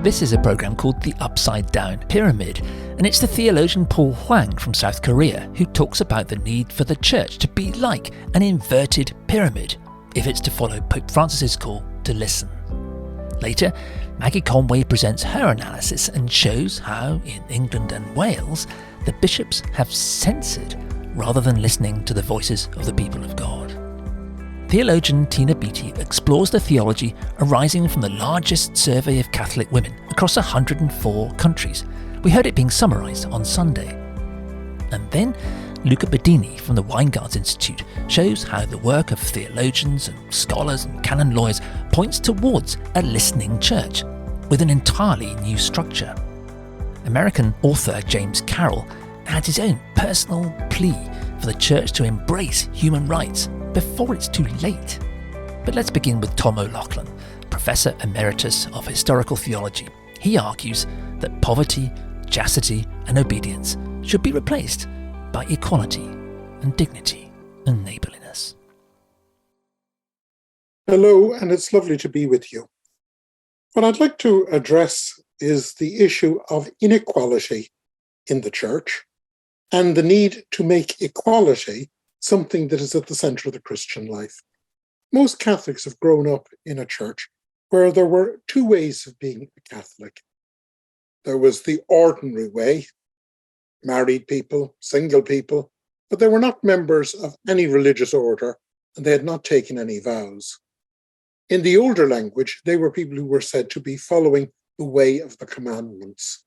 This is a program called The Upside Down Pyramid, and it's the theologian Paul Hwang from South Korea who talks about the need for the church to be like an inverted pyramid if it's to follow Pope Francis's call to listen. Later, Maggie Conway presents her analysis and shows how, in England and Wales, the bishops have censored rather than listening to the voices of the people of God. Theologian Tina Beattie explores the theology arising from the largest survey of Catholic women across 104 countries. We heard it being summarised on Sunday. And then Luca Badini from the Weingarts Institute shows how the work of theologians and scholars and canon lawyers points towards a listening church with an entirely new structure. American author James Carroll adds his own personal plea for the church to embrace human rights before it's too late. But let's begin with Tom O'Loughlin, Professor Emeritus of Historical Theology. He argues that poverty, chastity and obedience should be replaced by equality and dignity and neighbourliness. Hello, and it's lovely to be with you. What I'd like to address is the issue of inequality in the church and the need to make equality something that is at the centre of the Christian life. Most Catholics have grown up in a church where there were two ways of being a Catholic. There was the ordinary way, married people, single people, but they were not members of any religious order and they had not taken any vows. In the older language, they were people who were said to be following the way of the commandments.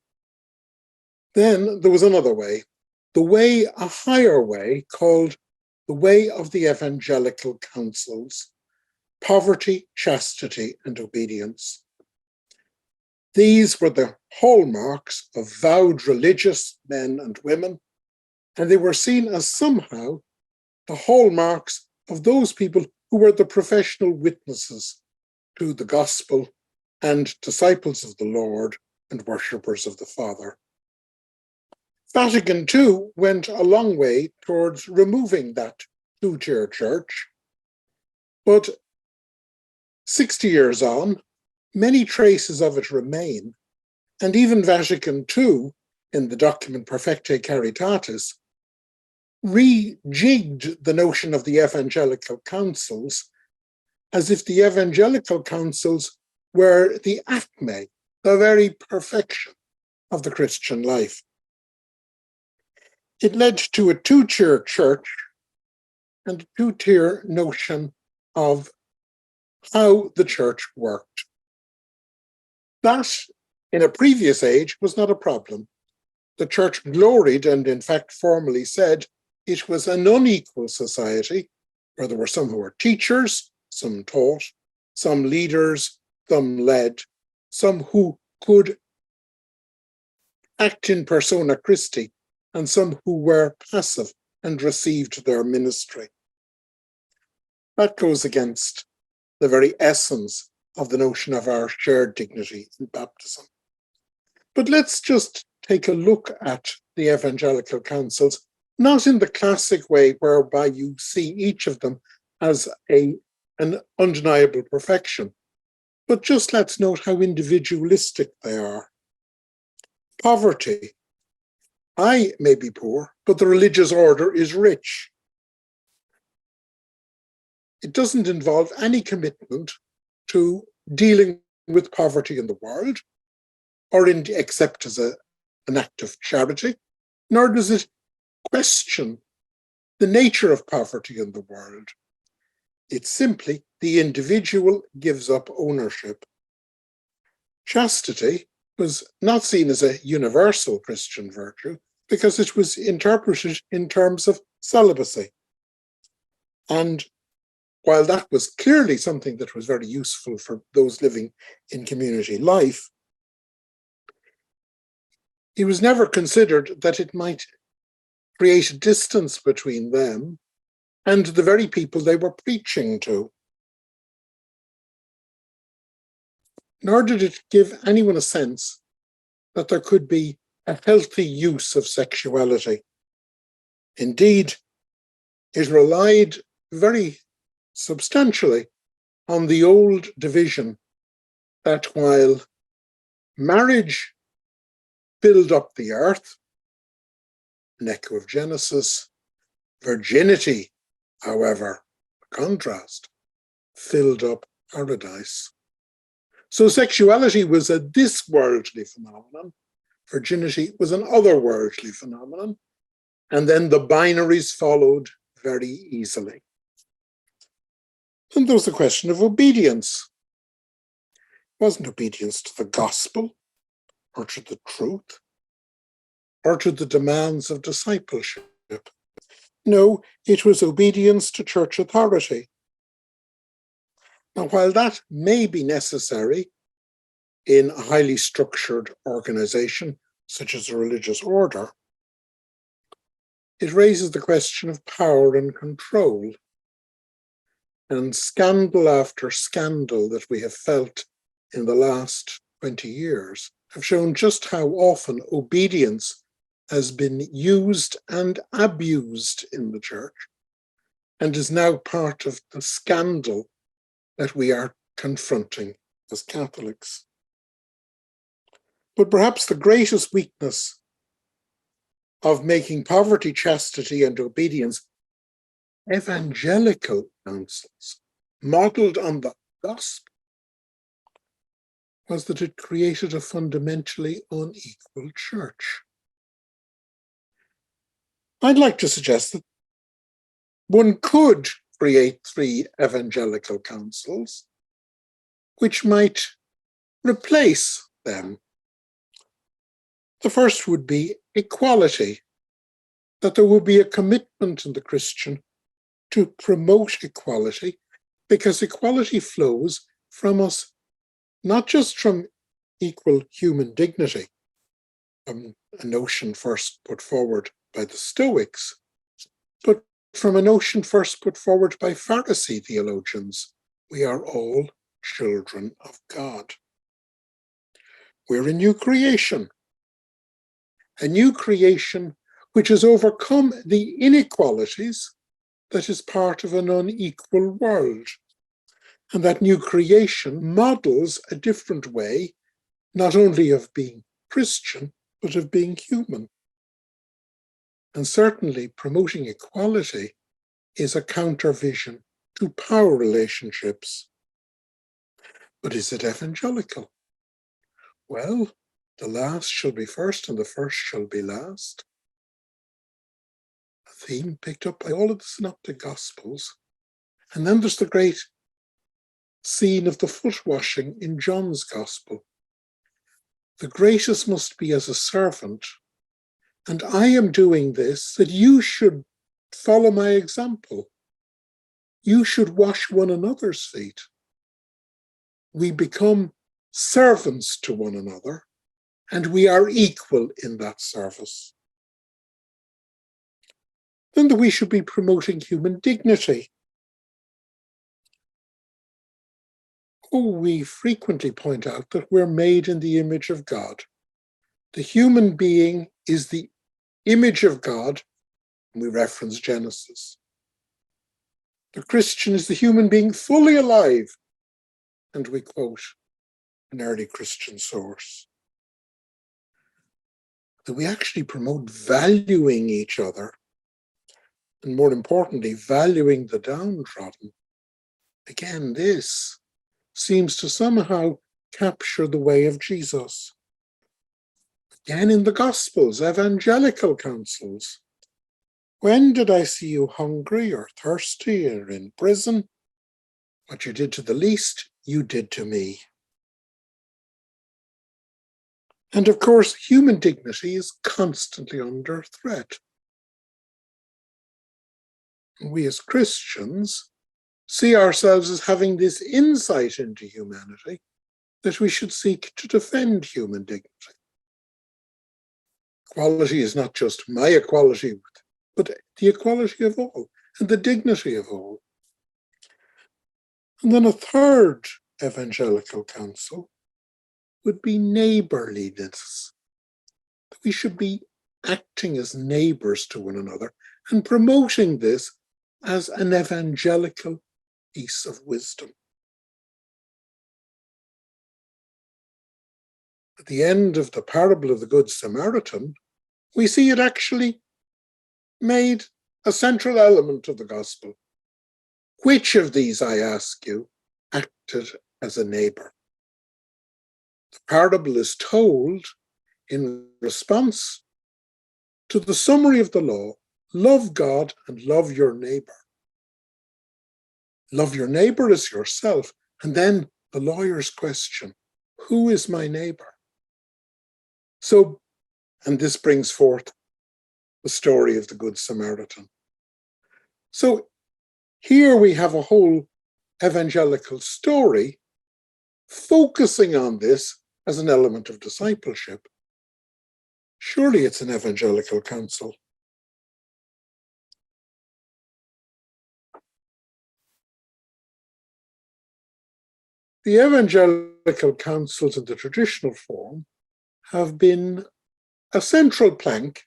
Then there was another way, a higher way called the way of the evangelical counsels, poverty, chastity, and obedience. These were the hallmarks of vowed religious men and women, and they were seen as somehow the hallmarks of those people who were the professional witnesses to the gospel and disciples of the Lord and worshippers of the Father. Vatican II went a long way towards removing that two-tier church, but 60 years on, many traces of it remain, and even Vatican II, in the document Perfecte Caritatis, rejigged the notion of the evangelical councils as if the evangelical councils were the acme, the very perfection of the Christian life. It led to a two-tier church and a two-tier notion of how the church worked. That, in a previous age, was not a problem. The church gloried and, in fact, formally said it was an unequal society where there were some who were teachers, some taught, some leaders, some led, some who could act in persona Christi, and some who were passive and received their ministry. That goes against the very essence of the notion of our shared dignity in baptism. But let's just take a look at the evangelical councils, not in the classic way whereby you see each of them as an undeniable perfection, but just let's note how individualistic they are. Poverty. I may be poor, but the religious order is rich. It doesn't involve any commitment to dealing with poverty in the world, or except as an act of charity, nor does it question the nature of poverty in the world. It's simply the individual gives up ownership. Chastity was not seen as a universal Christian virtue because it was interpreted in terms of celibacy. And while that was clearly something that was very useful for those living in community life, it was never considered that it might create a distance between them and the very people they were preaching to. Nor did it give anyone a sense that there could be a healthy use of sexuality. Indeed, it relied very substantially on the old division that while marriage filled up the earth, an echo of Genesis. Virginity, however, a contrast, filled up paradise. So sexuality was a this-worldly phenomenon. Virginity was an otherworldly phenomenon. And then the binaries followed very easily. And there was the question of obedience. It wasn't obedience to the gospel, or to the truth, or to the demands of discipleship. No, it was obedience to church authority. Now, while that may be necessary in a highly structured organization, such as a religious order, it raises the question of power and control. And scandal after scandal that we have felt in the last 20 years have shown just how often obedience has been used and abused in the church, and is now part of the scandal that we are confronting as Catholics. But perhaps the greatest weakness of making poverty, chastity, and obedience evangelical counsels, modelled on the gospel, was that it created a fundamentally unequal church. I'd like to suggest that one could create 3 evangelical counsels which might replace them. The first would be equality, that there would be a commitment in the Christian to promote equality, because equality flows from us, not just from equal human dignity, a notion first put forward by the Stoics, but from a notion first put forward by Pharisee theologians. We are all children of God. We're a new creation which has overcome the inequalities that is part of an unequal world. And that new creation models a different way, not only of being Christian, but of being human. And certainly promoting equality is a countervision to power relationships. But is it evangelical? Well, the last shall be first and the first shall be last. A theme picked up by all of the synoptic gospels. And then there's the great scene of the foot washing in John's gospel. The greatest must be as a servant, and I am doing this that you should follow my example. You should wash one another's feet. We become servants to one another, and we are equal in that service. Then that we should be promoting human dignity. We frequently point out that we're made in the image of God. The human being is the image of God, and we reference Genesis. The Christian is the human being fully alive, and we quote an early Christian source. That we actually promote valuing each other, and more importantly, valuing the downtrodden. Again, this seems to somehow capture the way of Jesus. Again, in the Gospels, evangelical counsels. When did I see you hungry or thirsty or in prison? What you did to the least, you did to me. And of course, human dignity is constantly under threat. We as Christians see ourselves as having this insight into humanity that we should seek to defend human dignity. Equality is not just my equality, but the equality of all and the dignity of all. And then a third evangelical counsel would be neighbourliness. We should be acting as neighbours to one another and promoting this as an evangelical piece of wisdom. at the end of the parable of the Good Samaritan, we see it actually made a central element of the gospel. Which of these, I ask you, acted as a neighbour? The parable is told in response to the summary of the law: love God and love your neighbour. Love your neighbour as yourself. And then the lawyer's question: who is my neighbour? So, and this brings forth the story of the Good Samaritan. So here we have a whole evangelical story focusing on this as an element of discipleship. Surely it's an evangelical counsel. The evangelical counsels in the traditional form have been a central plank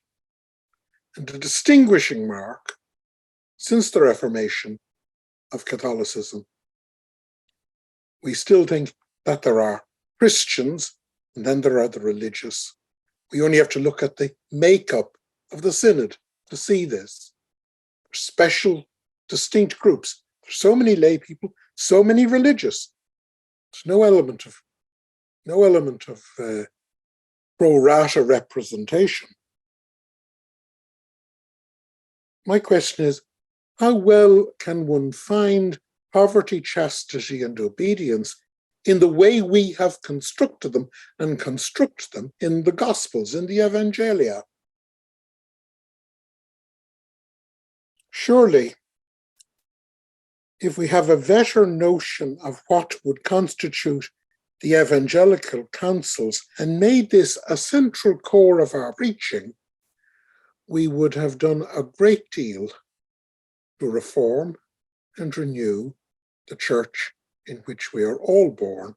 and a distinguishing mark since the Reformation of Catholicism. We still think that there are Christians and then there are the religious. We only have to look at the makeup of the synod to see this. Special, distinct groups. There's so many lay people, so many religious. There's no element of pro rata representation. My question is, how well can one find poverty, chastity, and obedience in the way we have constructed them and construct them in the Gospels, in the Evangelia? Surely, if we have a better notion of what would constitute the evangelical counsels and made this a central core of our preaching, we would have done a great deal to reform and renew the church in which we are all born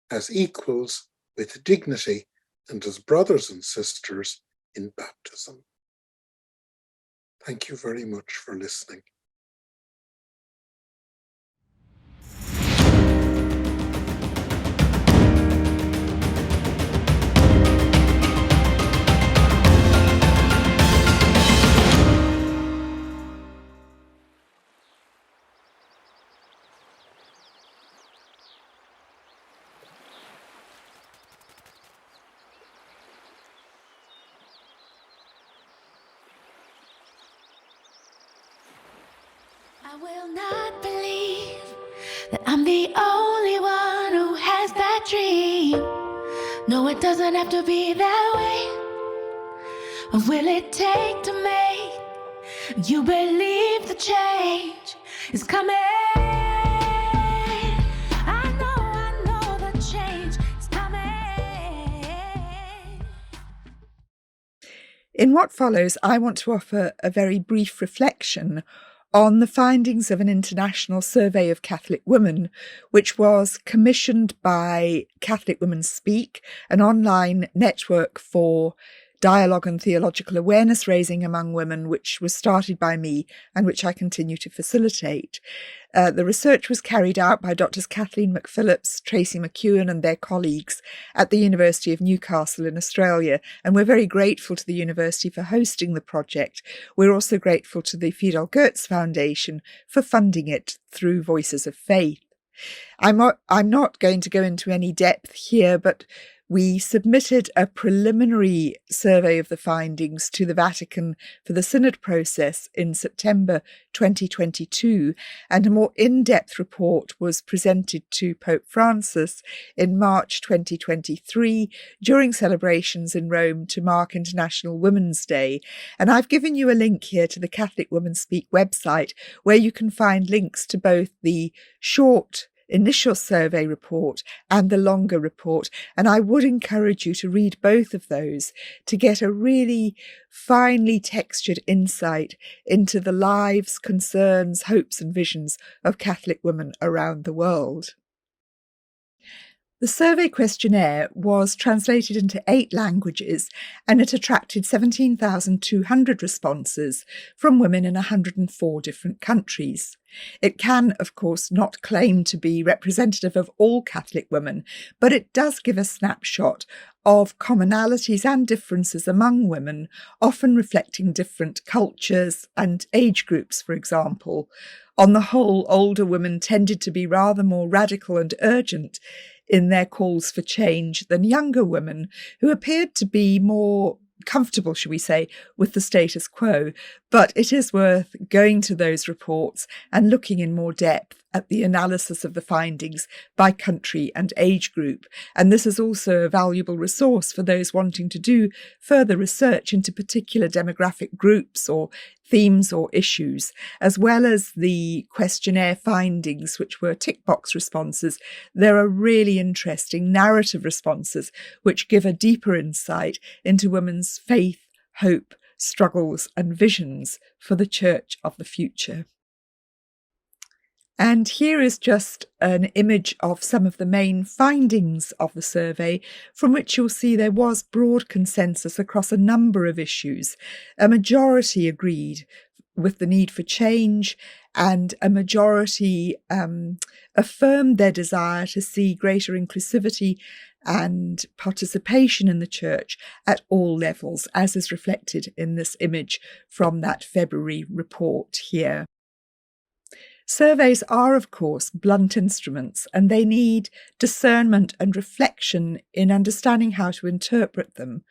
as equals with dignity and as brothers and sisters in baptism. Thank you very much for listening. I will not believe that I'm the only one who has that dream. No, it doesn't have to be that way. What will it take to make you believe the change is coming? I know the change is coming. In what follows, I want to offer a very brief reflection on the findings of an international survey of Catholic women, which was commissioned by Catholic Women Speak, an online network for dialogue and theological awareness raising among women, which was started by me and which I continue to facilitate. The research was carried out by Drs. Kathleen McPhillips, Tracy McEwen and their colleagues at the University of Newcastle in Australia, and we're very grateful to the university for hosting the project. We're also grateful to the Fidei Goetz Foundation for funding it through Voices of Faith. I'm not going to go into any depth here, but we submitted a preliminary survey of the findings to the Vatican for the Synod process in September 2022, and a more in-depth report was presented to Pope Francis in March 2023 during celebrations in Rome to mark International Women's Day. And I've given you a link here to the Catholic Women Speak website, where you can find links to both the short initial survey report and the longer report, and I would encourage you to read both of those to get a really finely textured insight into the lives, concerns, hopes and visions of Catholic women around the world. The survey questionnaire was translated into 8 languages, and it attracted 17,200 responses from women in 104 different countries. It can, of course, not claim to be representative of all Catholic women, but it does give a snapshot of commonalities and differences among women, often reflecting different cultures and age groups, for example. On the whole, older women tended to be rather more radical and urgent in their calls for change than younger women, who appeared to be more comfortable, shall we say, with the status quo. But it is worth going to those reports and looking in more depth at the analysis of the findings by country and age group. And this is also a valuable resource for those wanting to do further research into particular demographic groups or themes or issues, as well as the questionnaire findings, which were tick box responses. There are really interesting narrative responses which give a deeper insight into women's faith, hope, struggles and visions for the Church of the future. And here is just an image of some of the main findings of the survey, from which you'll see there was broad consensus across a number of issues. A majority agreed with the need for change, and a majority affirmed their desire to see greater inclusivity and participation in the Church at all levels, as is reflected in this image from that February report here. Surveys are, of course, blunt instruments, and they need discernment and reflection in understanding how to interpret them.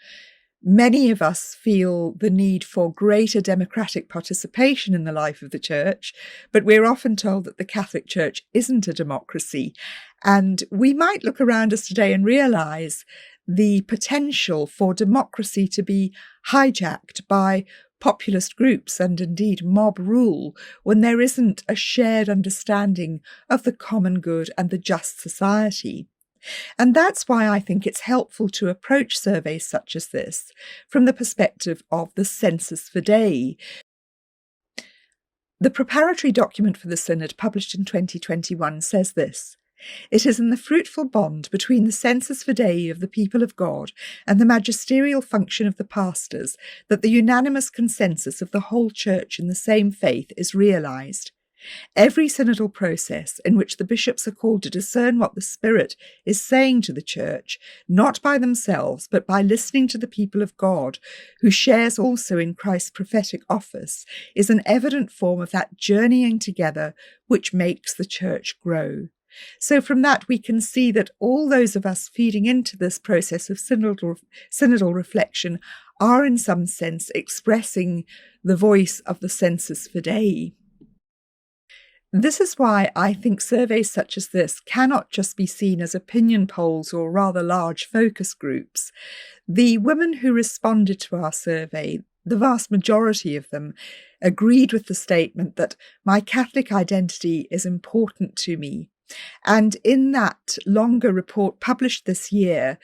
Many of us feel the need for greater democratic participation in the life of the Church, but we're often told that the Catholic Church isn't a democracy. And we might look around us today and realise the potential for democracy to be hijacked by populist groups and indeed mob rule when there isn't a shared understanding of the common good and the just society. And that's why I think it's helpful to approach surveys such as this from the perspective of the Sensus Fidei. The preparatory document for the Synod, published in 2021, says this: "It is in the fruitful bond between the sensus fidei of the people of God and the magisterial function of the pastors that the unanimous consensus of the whole Church in the same faith is realised. Every synodal process in which the bishops are called to discern what the Spirit is saying to the Church, not by themselves, but by listening to the people of God, who shares also in Christ's prophetic office, is an evident form of that journeying together which makes the Church grow." So from that, we can see that all those of us feeding into this process of synodal reflection are in some sense expressing the voice of the sensus fidei. This is why I think surveys such as this cannot just be seen as opinion polls or rather large focus groups. The women who responded to our survey, the vast majority of them, agreed with the statement that my Catholic identity is important to me. And in that longer report published this year,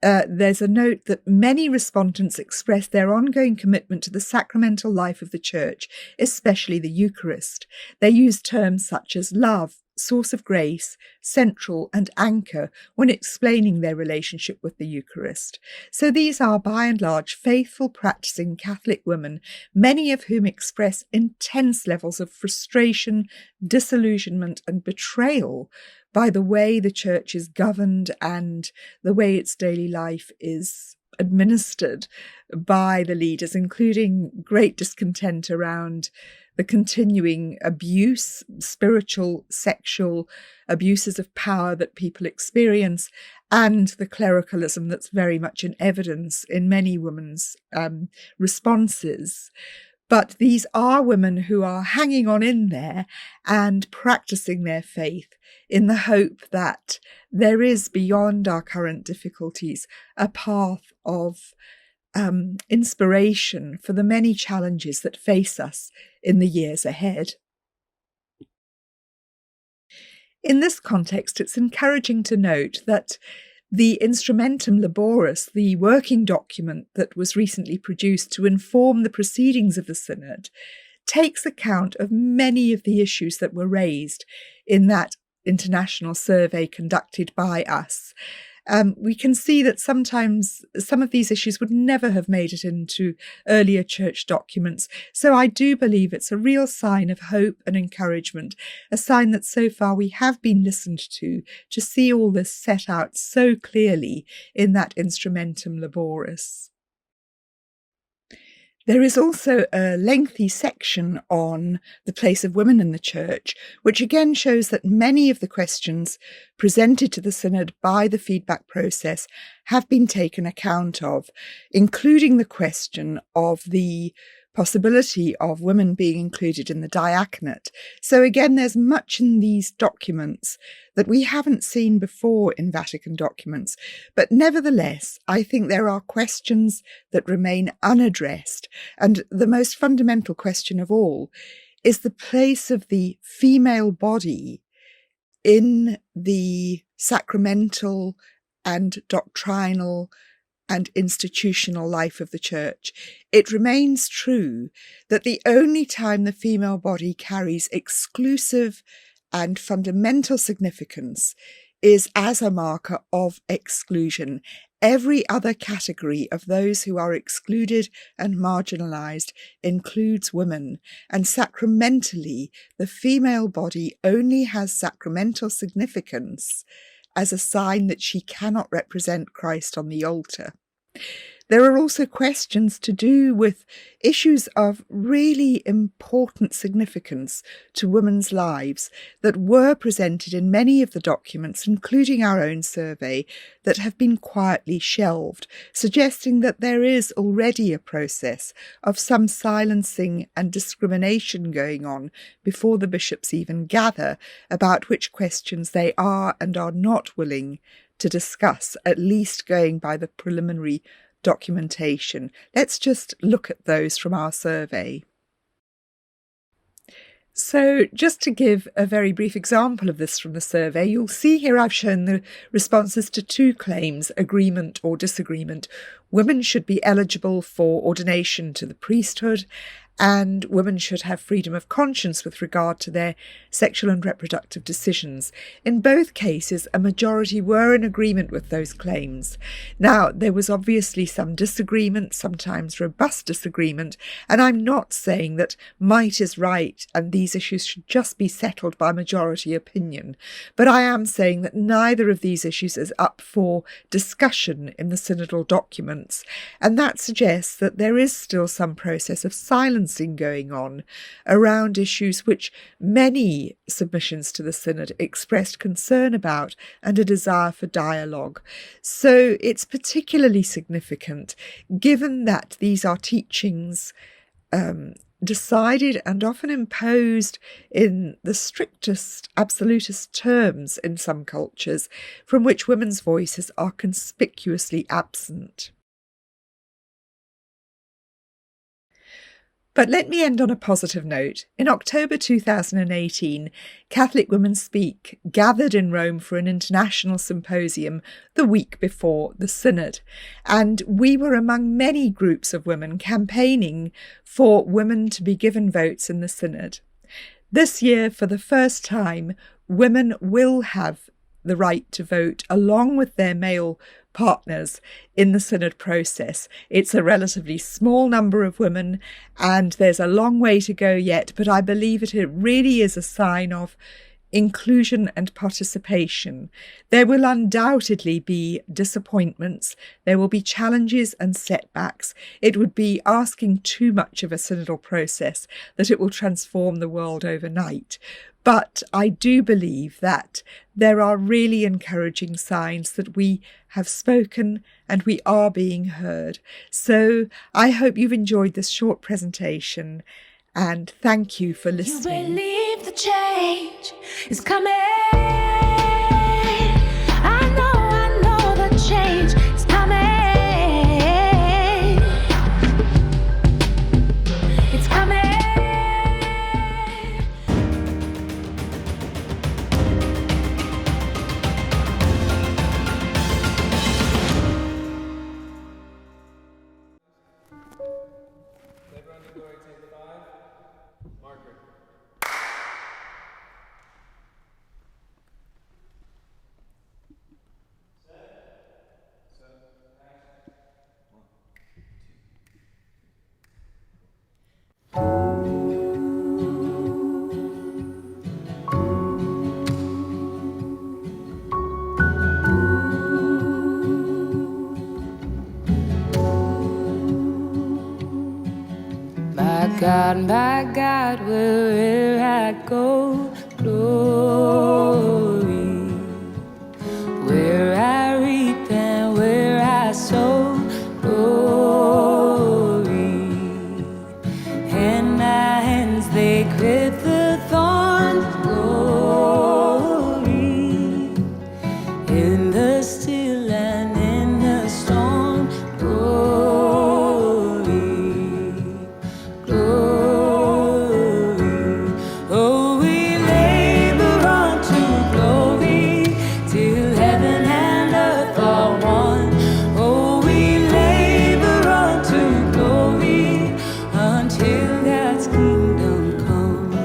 there's a note that many respondents expressed their ongoing commitment to the sacramental life of the Church, especially the Eucharist. They used terms such as love, source of grace, central, and anchor when explaining their relationship with the Eucharist. So these are, by and large, faithful, practicing Catholic women, many of whom express intense levels of frustration, disillusionment, and betrayal by the way the Church is governed and the way its daily life is administered by the leaders, including great discontent around the continuing abuse, spiritual, sexual abuses of power that people experience, and the clericalism that's very much in evidence in many women's responses. But these are women who are hanging on in there and practicing their faith in the hope that there is, beyond our current difficulties, a path of inspiration for the many challenges that face us in the years ahead. In this context, it's encouraging to note that the Instrumentum Laboris, the working document that was recently produced to inform the proceedings of the Synod, takes account of many of the issues that were raised in that international survey conducted by us. We can see that sometimes some of these issues would never have made it into earlier church documents. So I do believe it's a real sign of hope and encouragement, a sign that so far we have been listened to see all this set out so clearly in that Instrumentum Laboris. There is also a lengthy section on the place of women in the church, which again shows that many of the questions presented to the Synod by the feedback process have been taken account of, including the question of the possibility of women being included in the diaconate. So again, there's much in these documents that we haven't seen before in Vatican documents. But nevertheless, I think there are questions that remain unaddressed. And the most fundamental question of all is the place of the female body in the sacramental and doctrinal and institutional life of the church. It remains true that the only time the female body carries exclusive and fundamental significance is as a marker of exclusion. Every other category of those who are excluded and marginalized includes women, and sacramentally, the female body only has sacramental significance as a sign that she cannot represent Christ on the altar. There are also questions to do with issues of really important significance to women's lives that were presented in many of the documents, including our own survey, that have been quietly shelved, suggesting that there is already a process of some silencing and discrimination going on before the bishops even gather about which questions they are and are not willing to discuss, at least going by the preliminary documentation. Let's just look at those from our survey. So just to give a very brief example of this from the survey, you'll see here I've shown the responses to two claims, agreement or disagreement. Women should be eligible for ordination to the priesthood, and women should have freedom of conscience with regard to their sexual and reproductive decisions. In both cases, a majority were in agreement with those claims. Now, there was obviously some disagreement, sometimes robust disagreement, and I'm not saying that might is right and these issues should just be settled by majority opinion, but I am saying that neither of these issues is up for discussion in the synodal documents, and that suggests that there is still some process of silencing going on around issues which many submissions to the Synod expressed concern about and a desire for dialogue. So it's particularly significant, given that these are teachings decided and often imposed in the strictest absolutist terms in some cultures, from which women's voices are conspicuously absent. But let me end on a positive note. In October 2018, Catholic Women Speak gathered in Rome for an international symposium the week before the Synod. And we were among many groups of women campaigning for women to be given votes in the Synod. This year, for the first time, women will have the right to vote along with their male partners in the Synod process. It's a relatively small number of women and there's a long way to go yet, but I believe it really is a sign of inclusion and participation. There will undoubtedly be disappointments, there will be challenges and setbacks. It would be asking too much of a synodal process that it will transform the world overnight. But I do believe that there are really encouraging signs that we have spoken and we are being heard. So I hope you've enjoyed this short presentation and thank you for listening. You believe the change is coming. I know the change is coming. It's coming. God, wherever I go, glory. Where I reap and where I sow, glory. And my hands, they grip the thorns, glory. In the still and in the storm, glory, glory. Oh, we labor unto glory till heaven and earth are one. Oh, we labor unto glory until God's kingdom comes.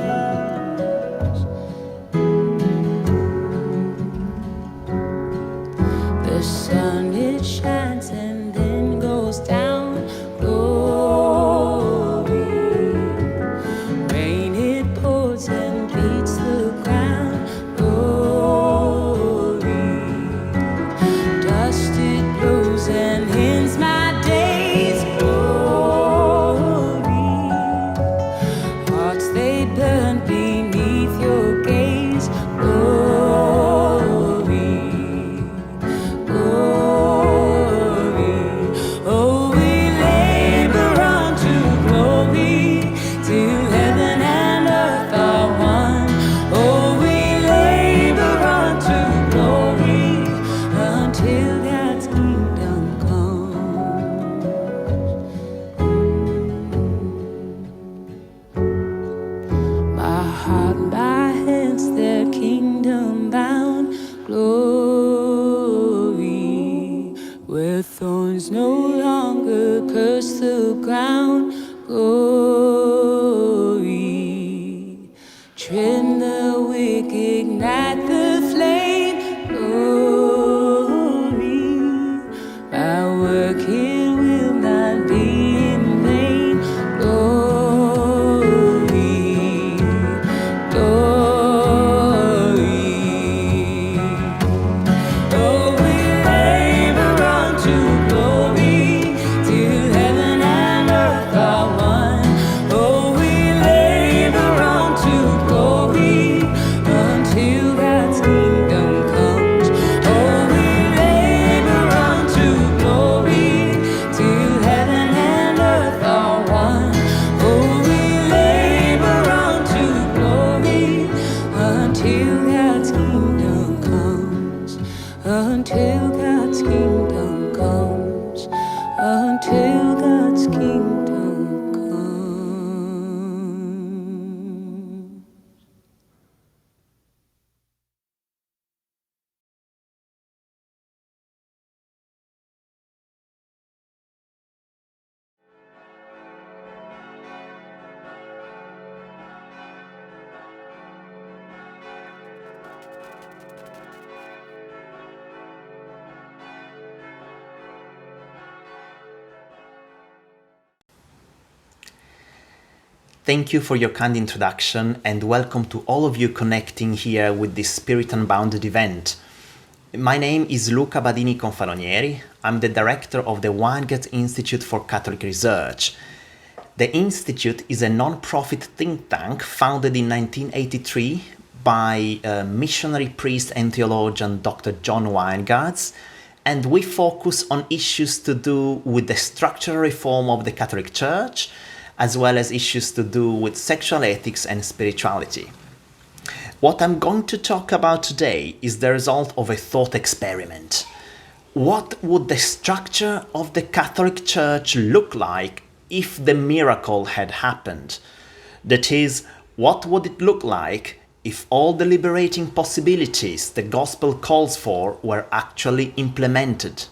The sun, it shines and then goes down, glory. Rain, it pours and beats the ground, glory. Dust, it blows and ends my days, glory. Hearts, they burn beneath your gaze, glory, glory. Oh, we labor unto glory till heaven and earth are one. Oh, we labor unto glory until God's kingdom comes. My heart, my hands, their kingdom bound, glory. Where thorns no longer curse the ground, glory. Trim the wick, ignite the flame, glory. My work here will not be in vain, glory, glory. Oh, we labor unto glory till heaven and earth are one. Oh, we labor unto glory until God's kingdom comes. Oh, we labor unto glory till heaven and earth are one. Oh, we labor unto glory until God's kingdom comes. Until God's kingdom comes. Until God's kingdom comes. Thank you for your kind introduction and welcome to all of you connecting here with this Spirit Unbounded event. My name is Luca Badini Confalonieri. I'm the director of the Hwang Institute for Catholic Research. The Institute is a non-profit think tank founded in 1983 by missionary priest and theologian Dr. John Hwang, and we focus on issues to do with the structural reform of the Catholic Church, as well as issues to do with sexual ethics and spirituality. What I'm going to talk about today is the result of a thought experiment. What would the structure of the Catholic Church look like if the miracle had happened? That is, what would it look like if all the liberating possibilities the Gospel calls for were actually implemented?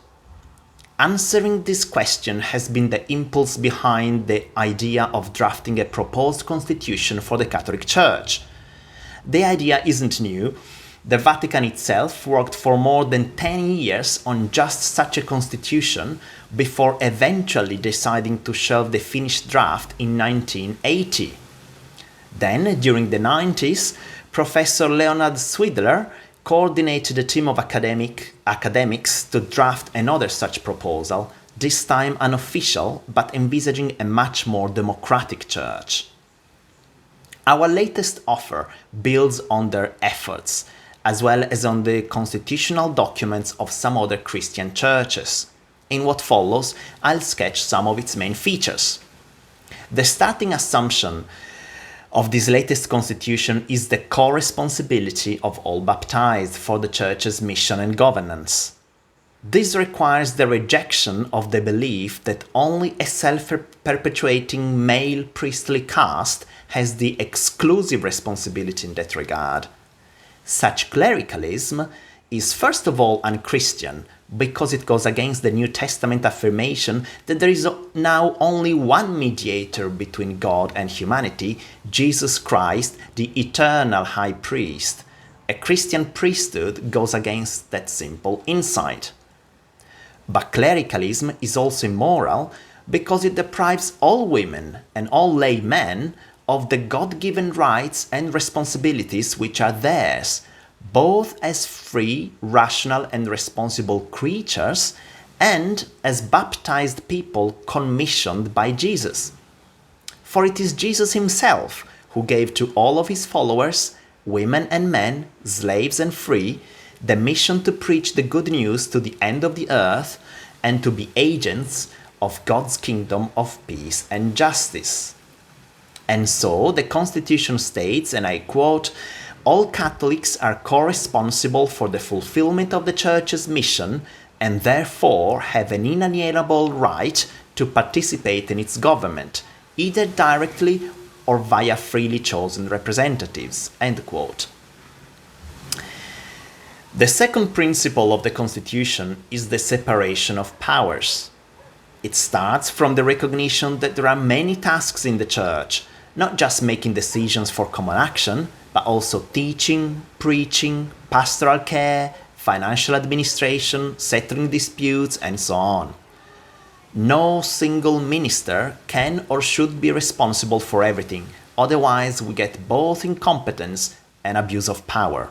Answering this question has been the impulse behind the idea of drafting a proposed constitution for the Catholic Church. The idea isn't new. The Vatican itself worked for more than 10 years on just such a constitution before eventually deciding to shelve the finished draft in 1980. Then, during the 90s, Professor Leonard Swidler coordinated a team of academics to draft another such proposal, this time unofficial, but envisaging a much more democratic church. Our latest offer builds on their efforts, as well as on the constitutional documents of some other Christian churches. In what follows, I'll sketch some of its main features. The starting assumption of this latest constitution is the co-responsibility of all baptized for the Church's mission and governance. This requires the rejection of the belief that only a self-perpetuating male priestly caste has the exclusive responsibility in that regard. Such clericalism is first of all unchristian, because it goes against the New Testament affirmation that there is now only one mediator between God and humanity, Jesus Christ, the eternal high priest. A Christian priesthood goes against that simple insight. But clericalism is also immoral because it deprives all women and all lay men of the God-given rights and responsibilities which are theirs, both as free, rational and responsible creatures and as baptized people commissioned by Jesus. For it is Jesus himself who gave to all of his followers, women and men, slaves and free, the mission to preach the good news to the end of the earth and to be agents of God's kingdom of peace and justice. And so the Constitution states, and I quote, "All Catholics are co-responsible for the fulfillment of the Church's mission and therefore have an inalienable right to participate in its government, either directly or via freely chosen representatives." End quote. The second principle of the Constitution is the separation of powers. It starts from the recognition that there are many tasks in the Church, not just making decisions for common action, but also teaching, preaching, pastoral care, financial administration, settling disputes, and so on. No single minister can or should be responsible for everything, otherwise we get both incompetence and abuse of power.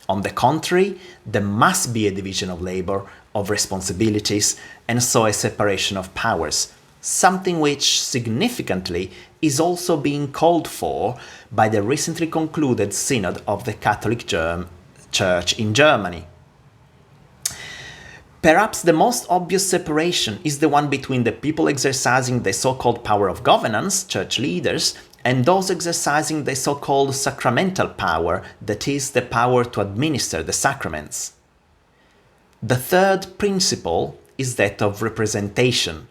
On the contrary, there must be a division of labor, of responsibilities, and so a separation of powers, something which significantly is also being called for by the recently concluded Synod of the Catholic Church in Germany. Perhaps the most obvious separation is the one between the people exercising the so-called power of governance, church leaders, and those exercising the so-called sacramental power, that is, the power to administer the sacraments. The third principle is that of representation.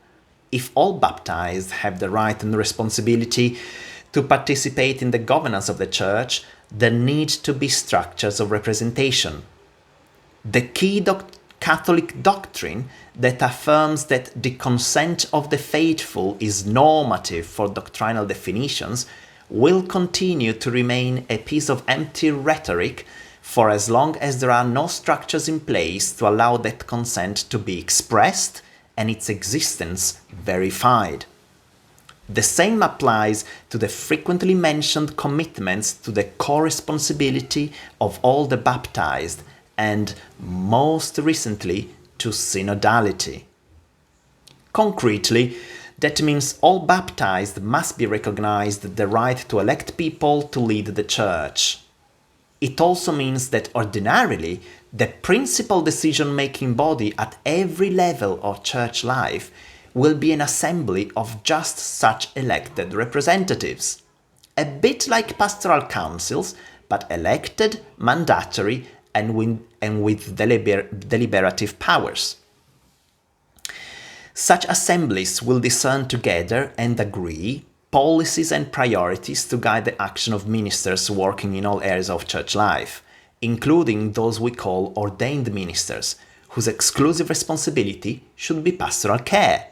If all baptized have the right and responsibility to participate in the governance of the Church, there need to be structures of representation. The key Catholic doctrine that affirms that the consent of the faithful is normative for doctrinal definitions will continue to remain a piece of empty rhetoric for as long as there are no structures in place to allow that consent to be expressed and its existence verified. The same applies to the frequently mentioned commitments to the co-responsibility of all the baptized, and most recently to synodality. Concretely, that means all baptized must be recognized the right to elect people to lead the Church. It also means that ordinarily, the principal decision-making body at every level of Church life will be an assembly of just such elected representatives. A bit like pastoral councils, but elected, mandatory, and with deliberative powers. Such assemblies will discern together and agree policies and priorities to guide the action of ministers working in all areas of church life, including those we call ordained ministers, whose exclusive responsibility should be pastoral care.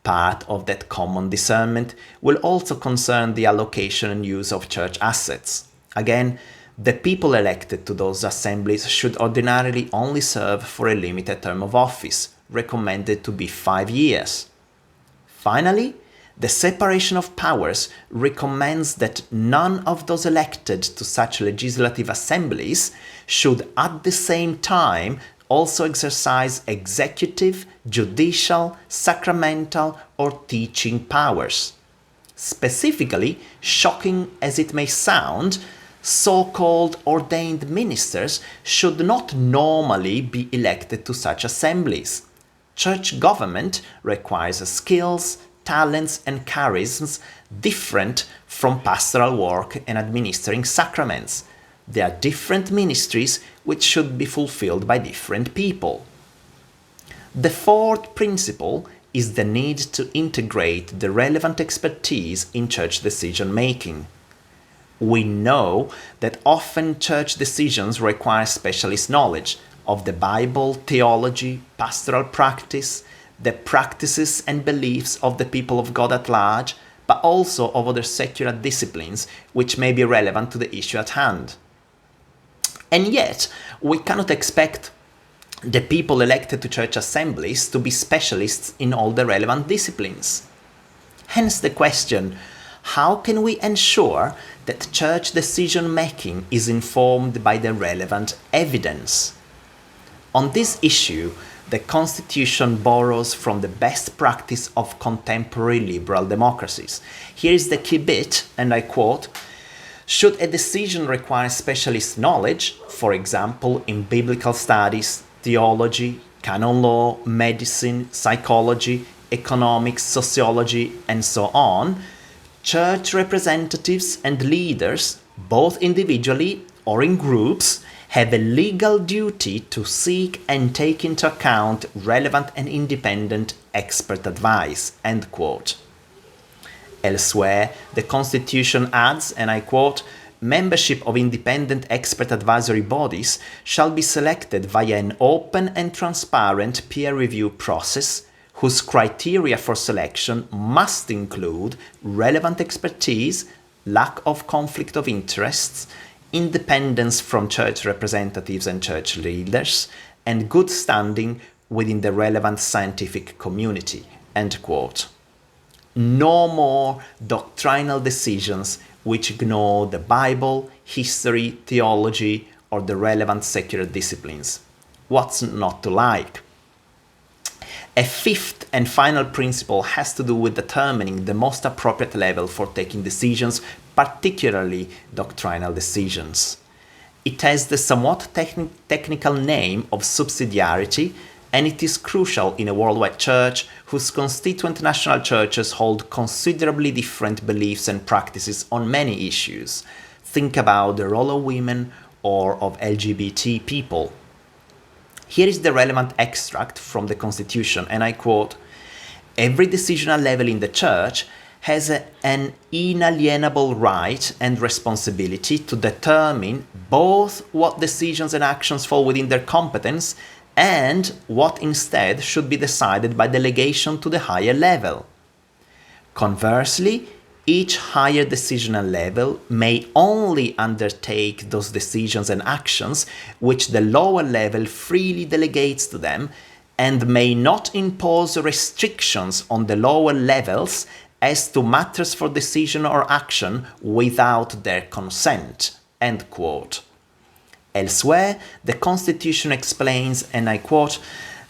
Part of that common discernment will also concern the allocation and use of church assets. Again, the people elected to those assemblies should ordinarily only serve for a limited term of office, recommended to be 5 years. Finally, the separation of powers recommends that none of those elected to such legislative assemblies should at the same time also exercise executive, judicial, sacramental, or teaching powers. Specifically, shocking as it may sound, so-called ordained ministers should not normally be elected to such assemblies. Church government requires skills, talents, and charisms different from pastoral work and administering sacraments. They are different ministries which should be fulfilled by different people. The fourth principle is the need to integrate the relevant expertise in church decision-making. We know that often church decisions require specialist knowledge of the Bible, theology, pastoral practice, the practices and beliefs of the people of God at large, but also of other secular disciplines which may be relevant to the issue at hand. And yet, we cannot expect the people elected to church assemblies to be specialists in all the relevant disciplines. Hence the question, how can we ensure that church decision-making is informed by the relevant evidence? On this issue, the Constitution borrows from the best practice of contemporary liberal democracies. Here is the key bit, and I quote, "Should a decision require specialist knowledge, for example, in biblical studies, theology, canon law, medicine, psychology, economics, sociology, and so on, church representatives and leaders, both individually or in groups, have a legal duty to seek and take into account relevant and independent expert advice." End quote. Elsewhere, the Constitution adds, and I quote, "Membership of independent expert advisory bodies shall be selected via an open and transparent peer review process whose criteria for selection must include relevant expertise, lack of conflict of interests, independence from church representatives and church leaders, and good standing within the relevant scientific community." End quote. No more doctrinal decisions which ignore the Bible, history, theology, or the relevant secular disciplines. What's not to like? A fifth and final principle has to do with determining the most appropriate level for taking decisions, particularly doctrinal decisions. It has the somewhat technical name of subsidiarity, and it is crucial in a worldwide church whose constituent national churches hold considerably different beliefs and practices on many issues. Think about the role of women or of LGBT people. Here is the relevant extract from the Constitution, and I quote, "Every decisional level in the Church has an inalienable right and responsibility to determine both what decisions and actions fall within their competence and what instead should be decided by delegation to the higher level. Conversely, each higher decisional level may only undertake those decisions and actions which the lower level freely delegates to them, and may not impose restrictions on the lower levels as to matters for decision or action without their consent." End quote. Elsewhere, the Constitution explains, and I quote,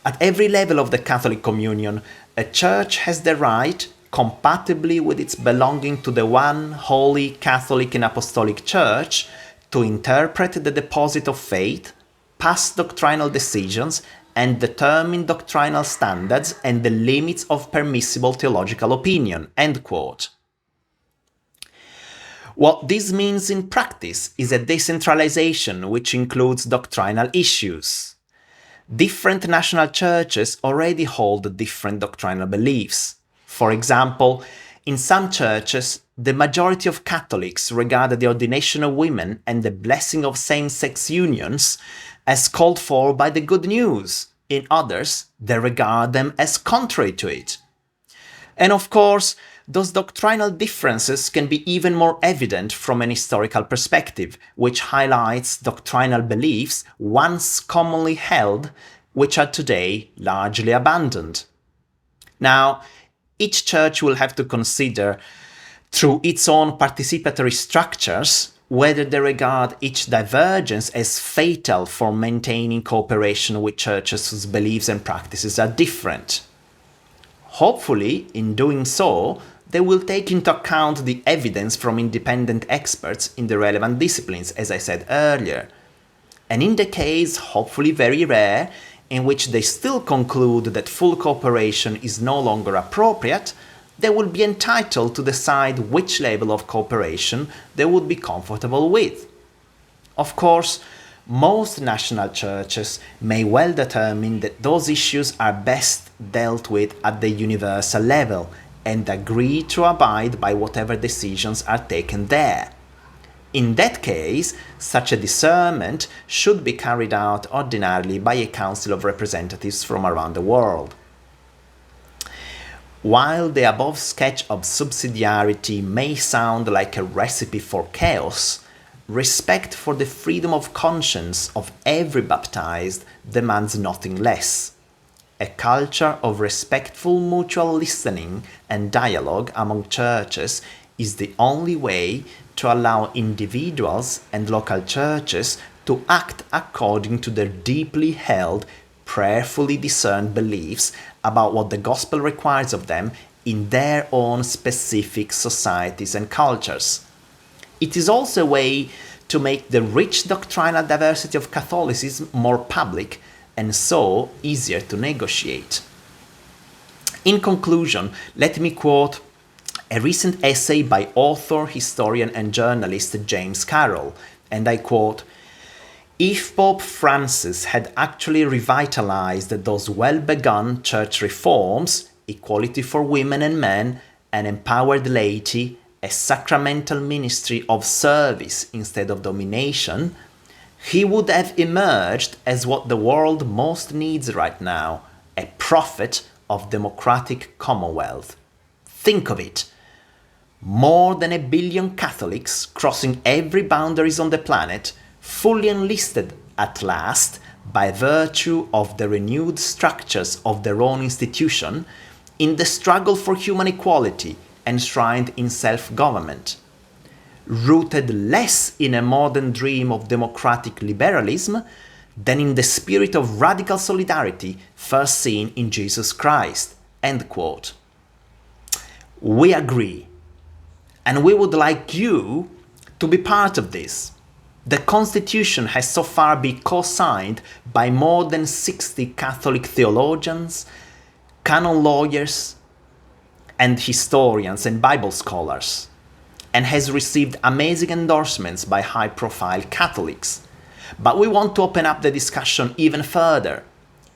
"At every level of the Catholic Communion, a church has the right, compatibly with its belonging to the one holy Catholic and Apostolic Church, to interpret the deposit of faith, pass doctrinal decisions, and determine doctrinal standards and the limits of permissible theological opinion." End quote. What this means in practice is a decentralization which includes doctrinal issues. Different national churches already hold different doctrinal beliefs. For example, in some churches, the majority of Catholics regard the ordination of women and the blessing of same-sex unions as called for by the good news. In others, they regard them as contrary to it. And of course, those doctrinal differences can be even more evident from an historical perspective, which highlights doctrinal beliefs once commonly held, which are today largely abandoned. Now, each church will have to consider, through its own participatory structures, whether they regard each divergence as fatal for maintaining cooperation with churches whose beliefs and practices are different. Hopefully, in doing so, they will take into account the evidence from independent experts in the relevant disciplines, as I said earlier. And in the case, hopefully very rare, in which they still conclude that full cooperation is no longer appropriate, they will be entitled to decide which level of cooperation they would be comfortable with. Of course, most national churches may well determine that those issues are best dealt with at the universal level and agree to abide by whatever decisions are taken there. In that case, such a discernment should be carried out ordinarily by a council of representatives from around the world. While the above sketch of subsidiarity may sound like a recipe for chaos, respect for the freedom of conscience of every baptized demands nothing less. A culture of respectful mutual listening and dialogue among churches is the only way to allow individuals and local churches to act according to their deeply held, prayerfully discerned beliefs about what the gospel requires of them in their own specific societies and cultures. It is also a way to make the rich doctrinal diversity of Catholicism more public and so easier to negotiate. In conclusion, let me quote a recent essay by author, historian and journalist James Carroll, and I quote, "If Pope Francis had actually revitalized those well-begun church reforms, equality for women and men, an empowered laity, a sacramental ministry of service instead of domination, he would have emerged as what the world most needs right now, a prophet of democratic commonwealth. Think of it. More than 1 billion Catholics crossing every boundaries on the planet, fully enlisted at last by virtue of the renewed structures of their own institution in the struggle for human equality enshrined in self-government. Rooted less in a modern dream of democratic liberalism than in the spirit of radical solidarity first seen in Jesus Christ." End quote. We agree, and we would like you to be part of this. The Constitution has so far been co-signed by more than 60 Catholic theologians, canon lawyers, and historians and Bible scholars, and has received amazing endorsements by high-profile Catholics. But we want to open up the discussion even further.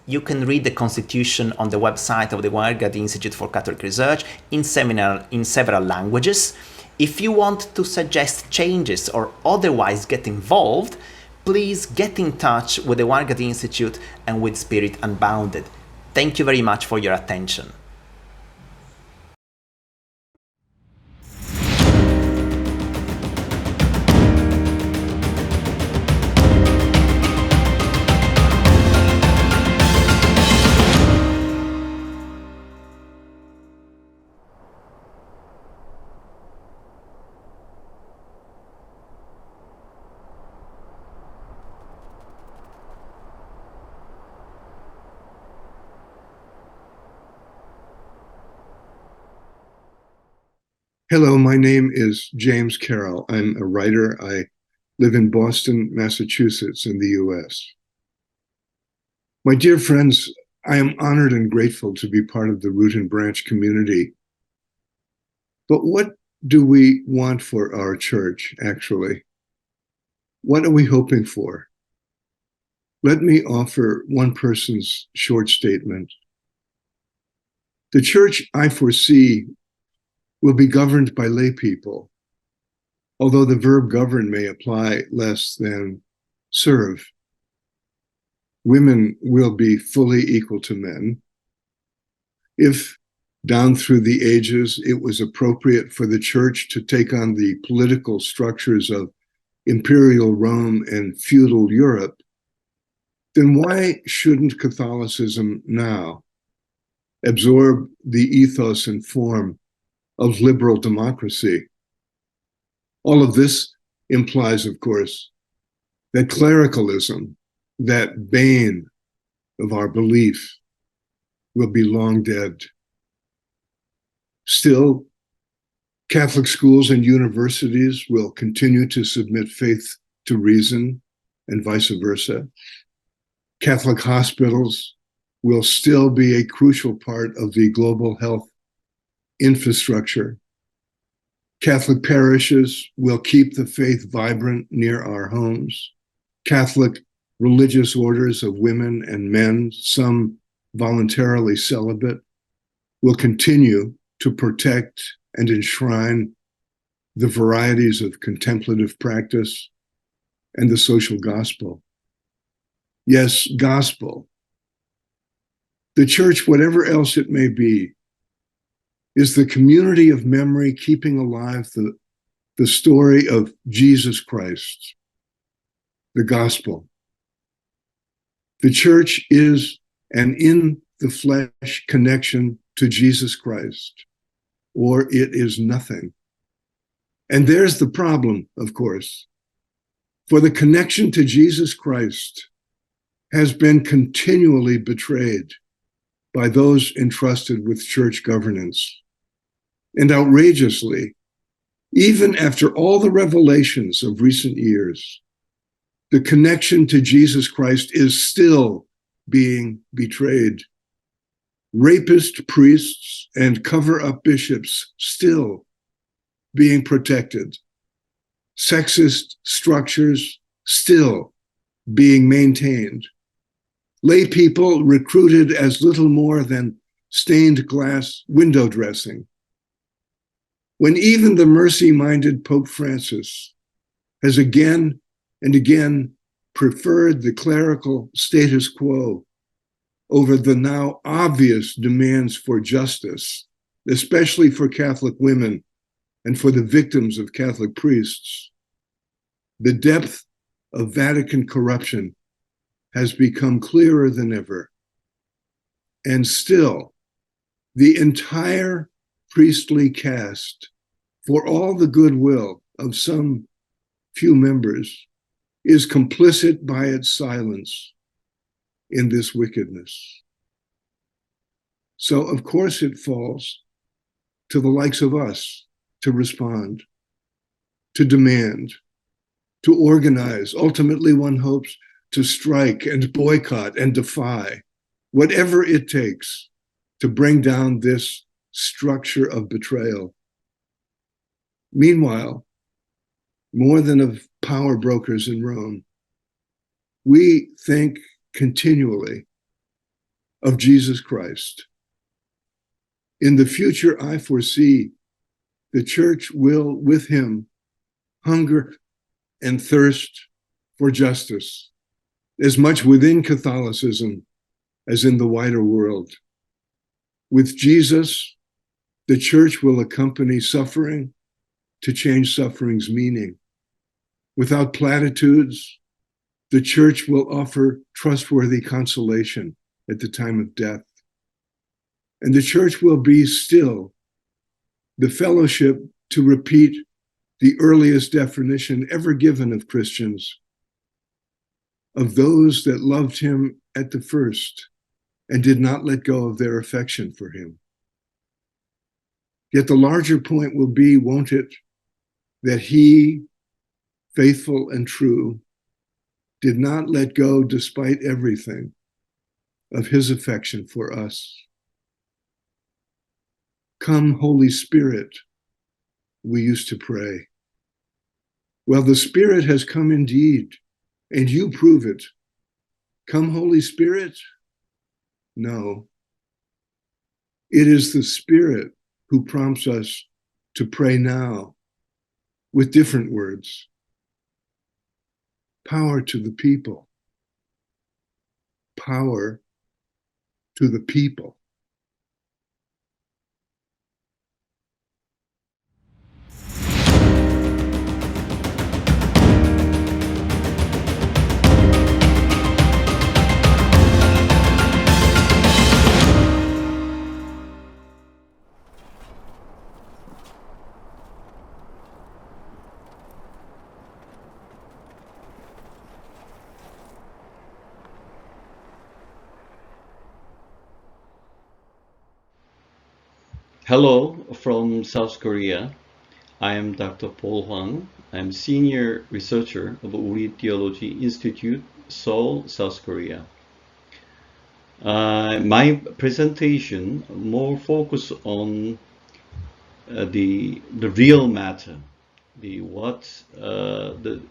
You can read the Constitution on the website of the Hwang Institute for Catholic Research in several languages. If you want to suggest changes or otherwise get involved, please get in touch with the Hwang Institute and with Spirit Unbounded. Thank you very much for your attention. Hello, my name is James Carroll. I'm a writer. I live in Boston, Massachusetts, in the US. My dear friends, I am honored and grateful to be part of the Root and Branch community. But what do we want for our church, actually? What are we hoping for? Let me offer one person's short statement. The church I foresee will be governed by lay people, although the verb govern may apply less than serve. Women will be fully equal to men. If down through the ages it was appropriate for the church to take on the political structures of imperial Rome and feudal Europe, then why shouldn't Catholicism now absorb the ethos and form of liberal democracy? All of this implies, of course, that clericalism, that bane of our belief, will be long dead. Still, Catholic schools and universities will continue to submit faith to reason and vice versa. Catholic hospitals will still be a crucial part of the global health infrastructure. Catholic parishes will keep the faith vibrant near our homes. Catholic religious orders of women and men, some voluntarily celibate, will continue to protect and enshrine the varieties of contemplative practice and the social gospel. Yes, gospel. The church, whatever else it may be, is the community of memory keeping alive the story of Jesus Christ, the gospel. The church is an in the flesh connection to Jesus Christ, or it is nothing. And there's the problem, of course. For the connection to Jesus Christ has been continually betrayed by those entrusted with church governance. And outrageously, even after all the revelations of recent years, the connection to Jesus Christ is still being betrayed. Rapist priests and cover-up bishops still being protected. Sexist structures still being maintained. Lay people recruited as little more than stained glass window dressing. When even the mercy-minded Pope Francis has again and again preferred the clerical status quo over the now obvious demands for justice, especially for Catholic women and for the victims of Catholic priests, the depth of Vatican corruption has become clearer than ever. And still, the entire priestly caste, for all the goodwill of some few members, is complicit by its silence in this wickedness. So, of course, it falls to the likes of us to respond, to demand, to organize. Ultimately, one hopes to strike and boycott and defy, whatever it takes to bring down this structure of betrayal. Meanwhile, more than of power brokers in Rome, we think continually of Jesus Christ. In the future, I foresee the church will, with him, hunger and thirst for justice, as much within Catholicism as in the wider world. With Jesus, the church will accompany suffering to change suffering's meaning. Without platitudes, the church will offer trustworthy consolation at the time of death. And the church will be still the fellowship to repeat the earliest definition ever given of Christians, of those that loved him at the first and did not let go of their affection for him. Yet the larger point will be, won't it, that he, faithful and true, did not let go, despite everything, of his affection for us. Come, Holy Spirit, we used to pray. Well, the Spirit has come indeed, and you prove it. Come, Holy Spirit? No. It is the Spirit who prompts us to pray now with different words. Power to the people. Power to the people. Hello from South Korea. I am Dr. Paul Hwang. I'm senior researcher of Uri Theology Institute, Seoul, South Korea. My presentation more focus on the real matter, the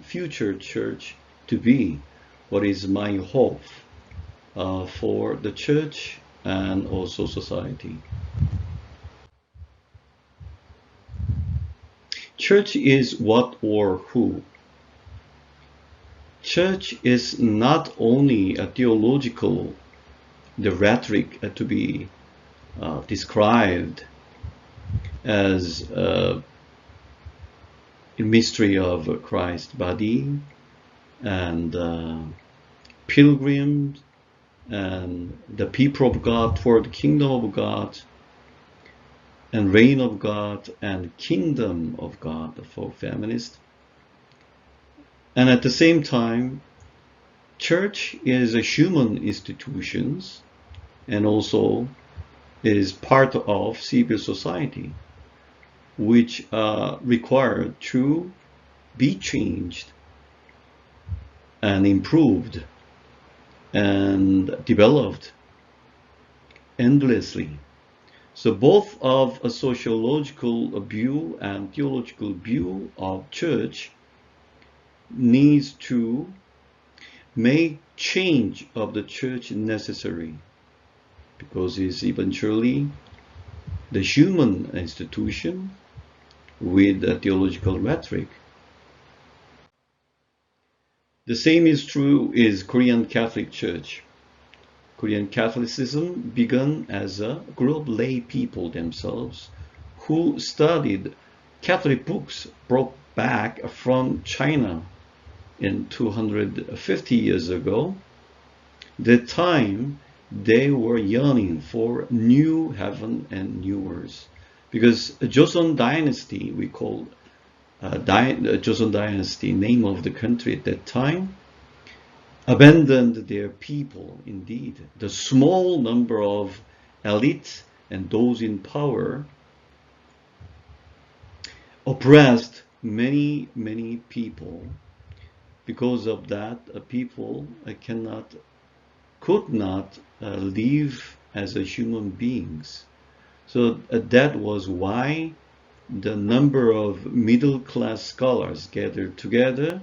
future church to be. What is my hope for the church and also society. Church is what or who. Church is not only a theological, the rhetoric to be described as a mystery of Christ body and pilgrims and the people of God toward the kingdom of God and reign of God and kingdom of God for feminists. And at the same time, church is a human institutions and also is part of civil society, which require to be changed and improved and developed endlessly. So both of a sociological view and theological view of church needs to make change of the church necessary, because it's eventually the human institution with a theological rhetoric. The same is true is Korean Catholic Church. Korean Catholicism began as a group of lay people themselves who studied Catholic books brought back from China in 250 years ago. The time they were yearning for new heaven and new earth, because Joseon dynasty, we call Joseon dynasty, name of the country at that time, abandoned their people. Indeed, the small number of elites and those in power oppressed many people. Because of that, people could not live as a human beings. So that was why the number of middle class scholars gathered together,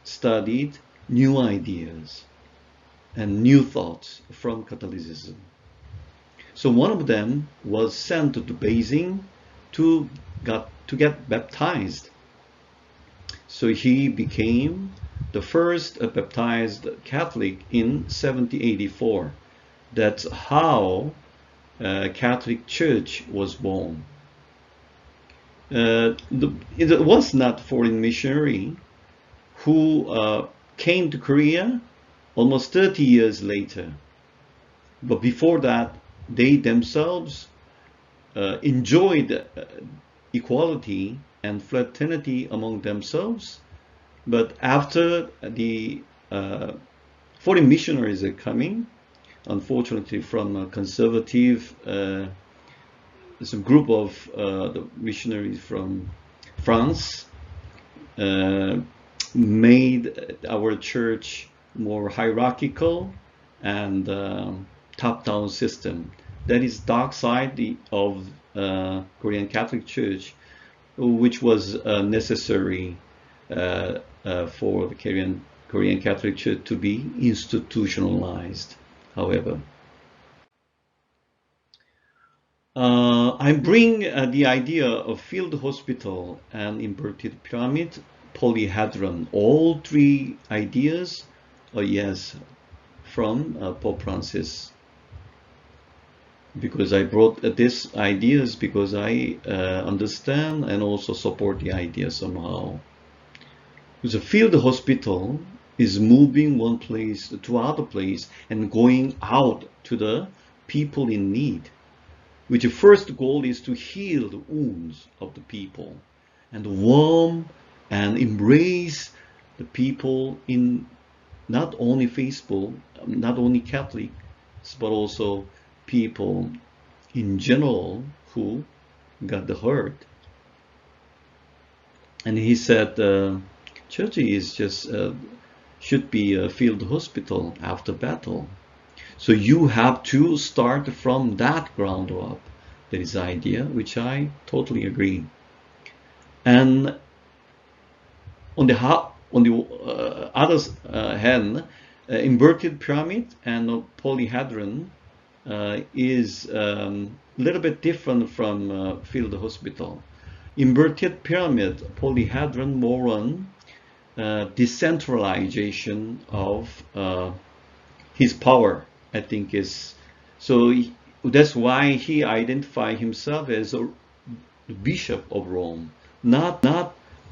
studied new ideas and new thoughts from Catholicism. So one of them was sent to Beijing to get baptized. So he became the first baptized Catholic in 1784. That's how Catholic Church was born. It was not foreign missionary who came to Korea almost 30 years later. But before that, they themselves enjoyed equality and fraternity among themselves. But after the foreign missionaries are coming, unfortunately from a conservative, there's a group of the missionaries from France, made our church more hierarchical and top-down system. That is dark side of Korean Catholic Church, which was necessary for the Korean Catholic Church to be institutionalized, however. I bring the idea of field hospital and inverted pyramid, polyhedron, all three ideas, yes, from Pope Francis. Because I brought these ideas because I understand and also support the idea somehow. Because a field hospital is moving one place to other place and going out to the people in need, which the first goal is to heal the wounds of the people and warm and embrace the people in not only faithful, not only Catholics, but also people in general who got the hurt. And he said, church is just should be a field hospital after battle. So you have to start from that ground up. That is the idea, which I totally agree. And on the other hand, inverted pyramid and polyhedron is a little bit different from field hospital. Inverted pyramid, polyhedron, more on decentralization of his power, I think is. So that's why he identified himself as a bishop of Rome, not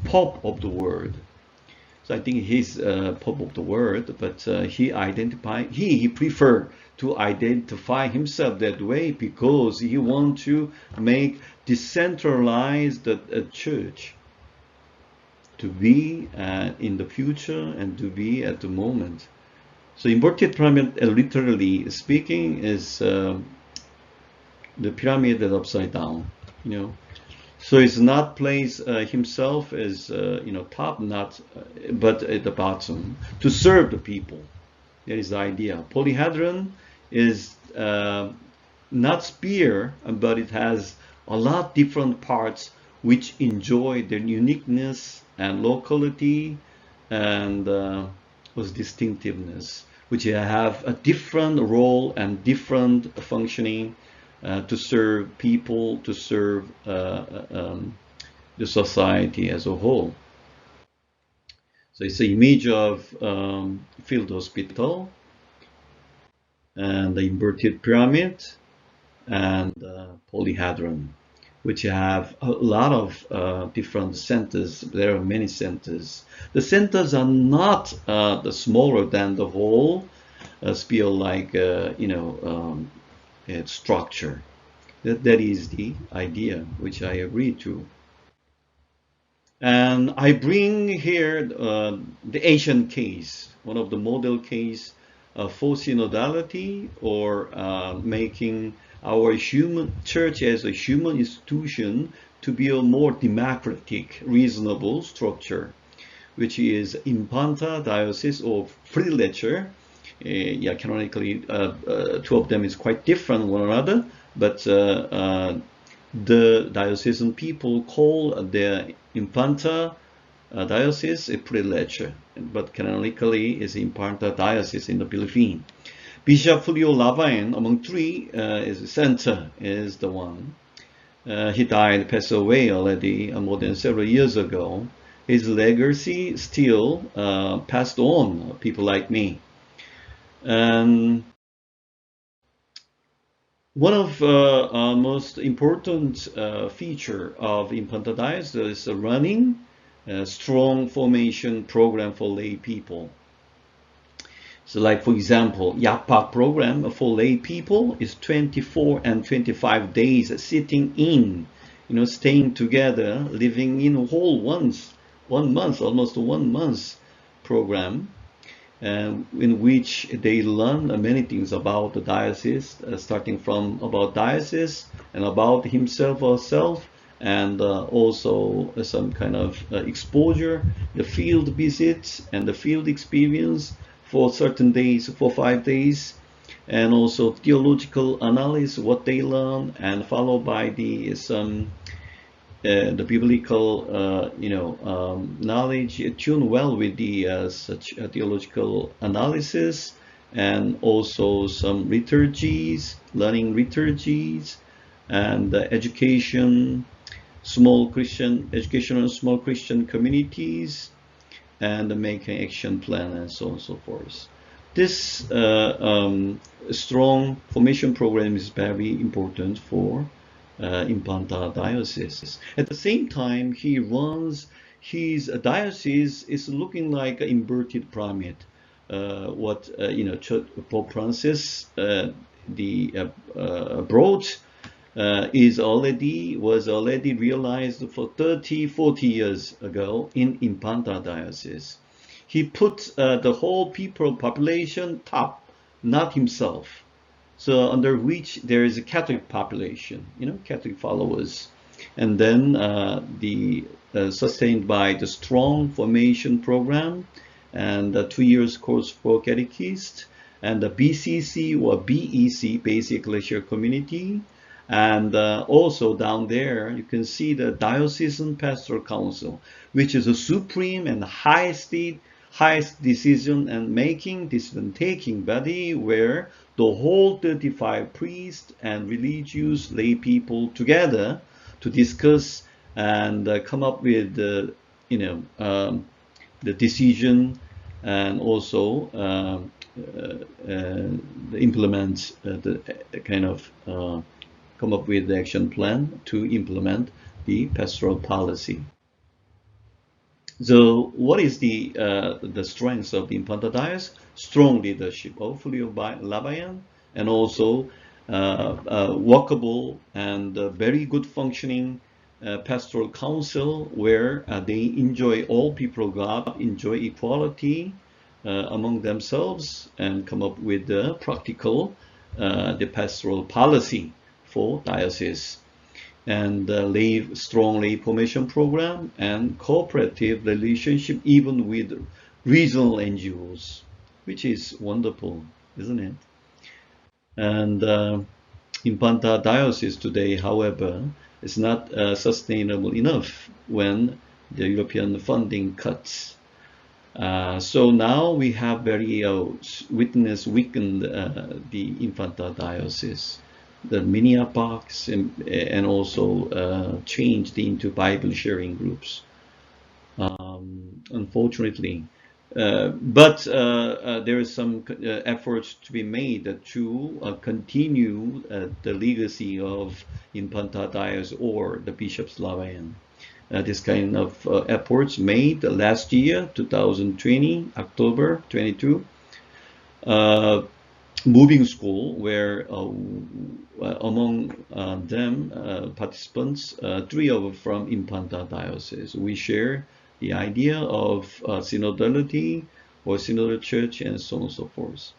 Pope of the world. So I think he's Pope of the world, but he preferred to identify himself that way because he wants to make decentralized church to be in the future and to be at the moment. So inverted pyramid, literally speaking, is the pyramid that's upside down, you know. So it's not place himself as top, not but at the bottom to serve the people. That is the idea. Polyhedron is not spear, but it has a lot different parts which enjoy their uniqueness and locality and was distinctiveness, which have a different role and different functioning to serve people, to serve the society as a whole. So it's an image of field hospital and the inverted pyramid and polyhedron, which have a lot of different centers. There are many centers. The centers are not smaller than the whole sphere, like structure. That is the idea, which I agree to. And I bring here the Asian case, one of the model case for synodality, or making our human church as a human institution to be a more democratic, reasonable structure, which is Infanta Diocese or Prelature. Canonically, two of them is quite different one another, but the diocesan people call the Infanta Diocese a Prelature, but canonically is Infanta Diocese in the Philippines. Bishop Julio Lavain, among three, is center, is the one. He died, passed away already more than several years ago. His legacy still passed on people like me. And one of most important feature of Infanta Diocese is running a strong formation program for lay people. So like, for example, Yapak program for lay people is 24 and 25 days sitting in, staying together, living in whole almost 1 month program, in which they learn many things about the diocese, starting from about diocese and about himself or herself, and also some kind of exposure, the field visits and the field experience for certain days, for 5 days, and also theological analysis, what they learn, and followed by the biblical knowledge tune well with the such theological analysis, and also some liturgies, learning liturgies, and education, small Christian communities, and making action plan, and so on and so forth. This strong formation program is very important for Infanta Diocese. At the same time, he runs his diocese is looking like an inverted pyramid. Pope Francis brought was already realized for 30-40 years ago in Infanta Diocese. He put the whole population top, not himself. So under which there is a Catholic population, Catholic followers. and then sustained by the strong formation program and the 2 years course for catechist, and the BCC or BEC, Basic Ecclesial Community. And also down there, you can see the Diocesan Pastoral Council, which is a supreme and highest decision taking body, where the whole 35 priests and religious lay people together to discuss and come up with the decision, and also implement the kind of come up with the action plan to implement the pastoral policy. So what is the strengths of the Infanta Diocese? Strong leadership, hopefully of Labayan, and also workable and very good functioning pastoral council, where all people of God enjoy equality among themselves and come up with the practical the pastoral policy for diocese, and strong lay formation program and cooperative relationship even with regional NGOs, which is wonderful, isn't it? And Infanta Diocese today, however, is not sustainable enough when the European funding cuts. So now we have very weakened the Infanta Diocese. The Minia box and also changed into Bible sharing groups, unfortunately. But there is some efforts to be made to continue the legacy of Infanta Diocese or the Bishops Labayan. This kind of efforts made last year, 2020, October 22. Moving school, where among them participants, 3 of them from Infanta Diocese. We share the idea of synodality or synodal church and so on and so forth.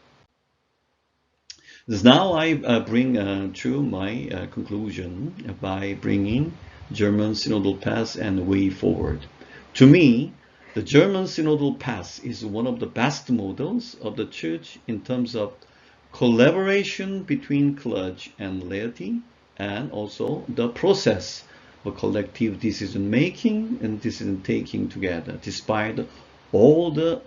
Now I bring to my conclusion by bringing German synodal path and way forward. To me, the German synodal path is one of the best models of the church in terms of collaboration between clergy and laity, and also the process of collective decision making and decision taking together, despite all the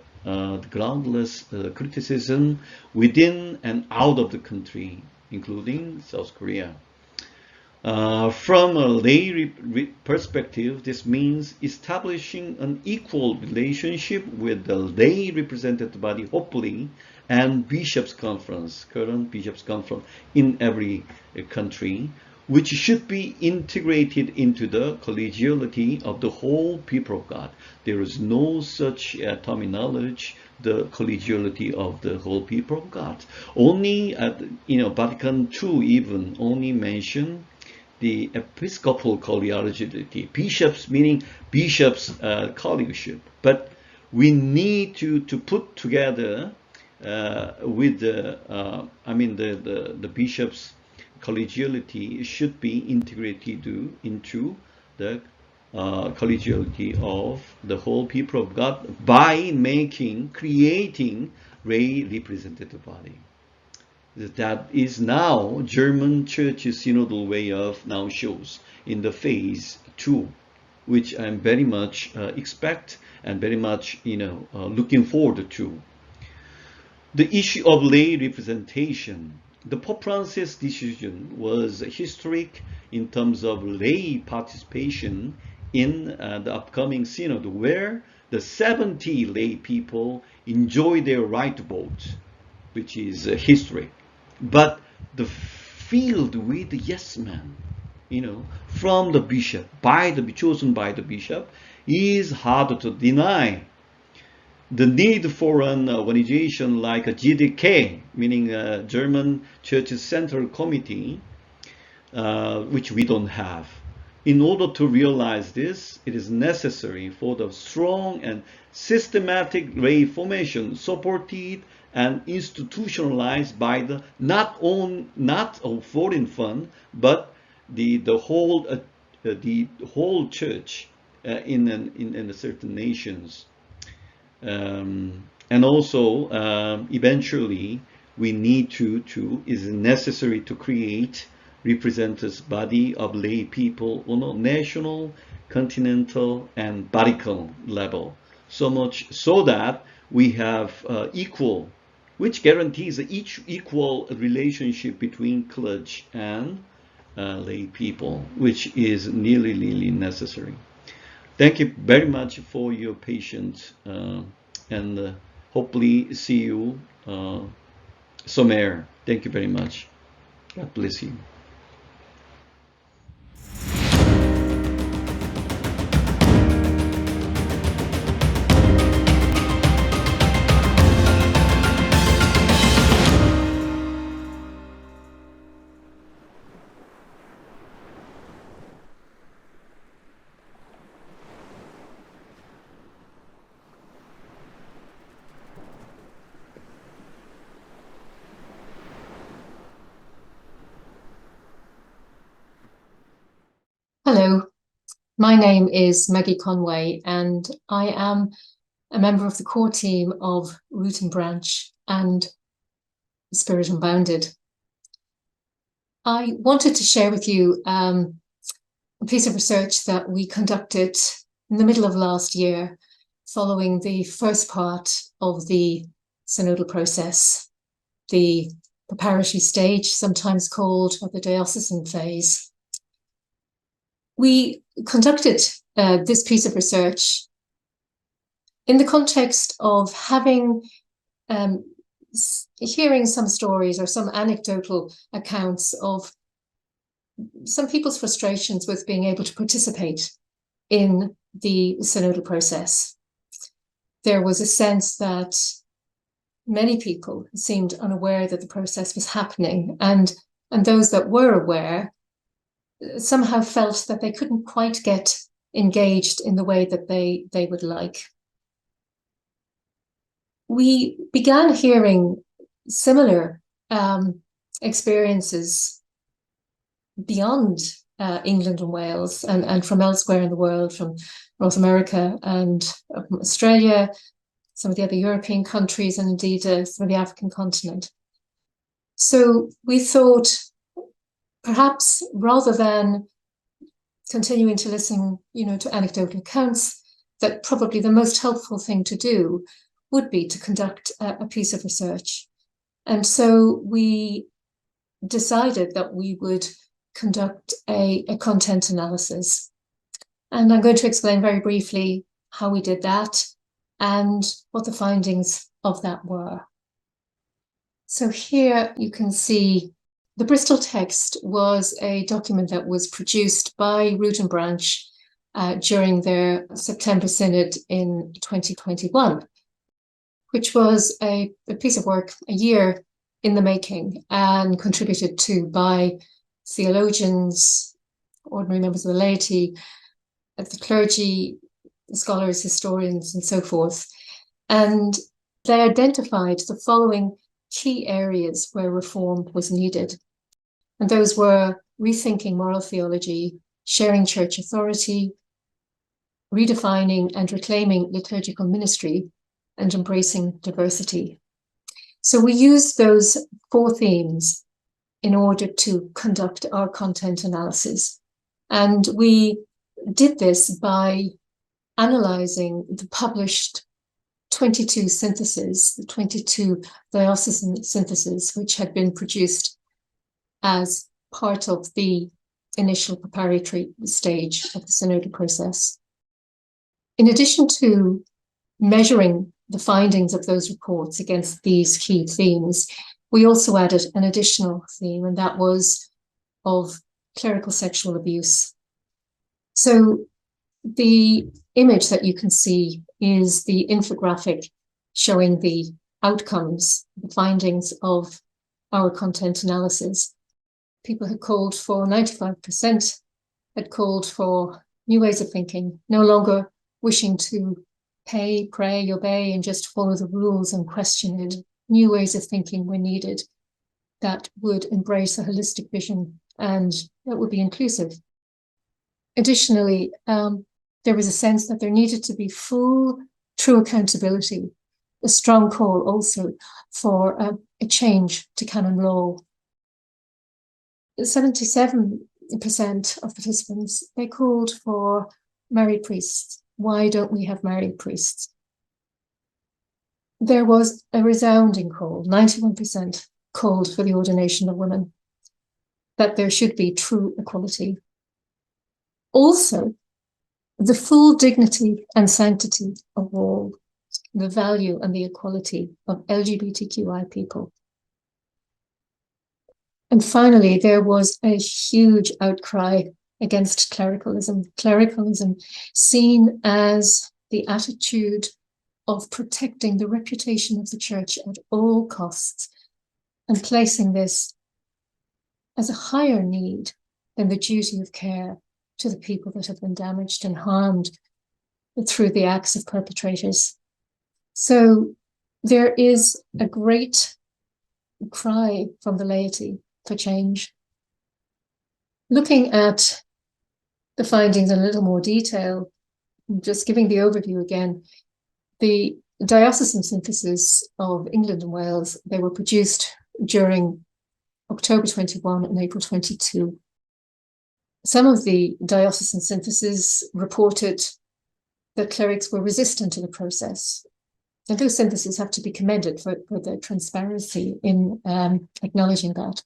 groundless criticism within and out of the country, including South Korea. From a lay perspective, this means establishing an equal relationship with the lay represented body, hopefully, and bishops' conference, current bishops' conference in every country, which should be integrated into the collegiality of the whole people of God. There is no such terminology, the collegiality of the whole people of God. Only Vatican II even only mention the episcopal collegiality, bishops meaning bishops colleagueship. But we need to put together with the bishops' collegiality should be integrated into the collegiality of the whole people of God by creating lay representative body. That is now German Church's synodal way of now shows in the phase 2, which I'm very much expect and very much looking forward to. The issue of lay representation. The Pope Francis' decision was historic in terms of lay participation in the upcoming synod, where the 70 lay people enjoy their right to vote, which is historic. But the filled with yes men, from the bishop, chosen by the bishop, is hard to deny. The need for an organization like a GDK, meaning German Church's Central Committee, which we don't have. In order to realize this, it is necessary for the strong and systematic lay formation supported and institutionalized by the not a foreign fund, but the whole the whole church in a certain nations. And also, eventually, we need to is necessary to create representatives body of lay people on a national, continental, and barrical level. So much so that we have equal, which guarantees each equal relationship between clergy and lay people, which is really necessary. Thank you very much for your patience, and hopefully see you somewhere. Thank you very much. God bless you. Hello, my name is Maggie Conway, and I am a member of the core team of Root and Branch and Spirit Unbounded. I wanted to share with you a piece of research that we conducted in the middle of last year, following the first part of the synodal process, the preparatory stage, sometimes called, or the diocesan phase. We conducted this piece of research in the context of having hearing some stories or some anecdotal accounts of some people's frustrations with being able to participate in the synodal process. There was a sense that many people seemed unaware that the process was happening, and those that were aware somehow felt that they couldn't quite get engaged in the way that they would like. We began hearing similar experiences beyond England and Wales and from elsewhere in the world, from North America and from Australia, some of the other European countries, and indeed some of the African continent. So we thought, perhaps rather than continuing to listen, to anecdotal accounts, that probably the most helpful thing to do would be to conduct a piece of research. And so we decided that we would conduct a content analysis. And I'm going to explain very briefly how we did that and what the findings of that were. So here you can see the Bristol text was a document that was produced by Root and Branch during their September Synod in 2021, which was a piece of work, a year in the making, and contributed to by theologians, ordinary members of the laity, the clergy, scholars, historians, and so forth. And they identified the following key areas where reform was needed. And those were rethinking moral theology, sharing church authority, redefining and reclaiming liturgical ministry, and embracing diversity. So we used those 4 themes in order to conduct our content analysis. And we did this by analysing the published 22 syntheses, the 22 diocesan syntheses, which had been produced as part of the initial preparatory stage of the synodal process. In addition to measuring the findings of those reports against these key themes, we also added an additional theme, and that was of clerical sexual abuse. So the image that you can see is the infographic showing the outcomes, the findings of our content analysis. People had called for, 95% had called for new ways of thinking, no longer wishing to pay, pray, obey, and just follow the rules and question it. New ways of thinking were needed that would embrace a holistic vision and that would be inclusive. Additionally, there was a sense that there needed to be full, true accountability, a strong call also for a change to canon law. 77% of participants, they called for married priests. Why don't we have married priests? There was a resounding call, 91% called for the ordination of women, that there should be true equality. Also, the full dignity and sanctity of all, the value and the equality of LGBTQI people. And finally, there was a huge outcry against clericalism. Clericalism seen as the attitude of protecting the reputation of the church at all costs and placing this as a higher need than the duty of care to the people that have been damaged and harmed through the acts of perpetrators. So there is a great cry from the laity for change. Looking at the findings in a little more detail, just giving the overview again, the Diocesan Syntheses of England and Wales, they were produced during October 21 and April 22. Some of the diocesan syntheses reported that clerics were resistant to the process. And those syntheses have to be commended for their transparency in acknowledging that.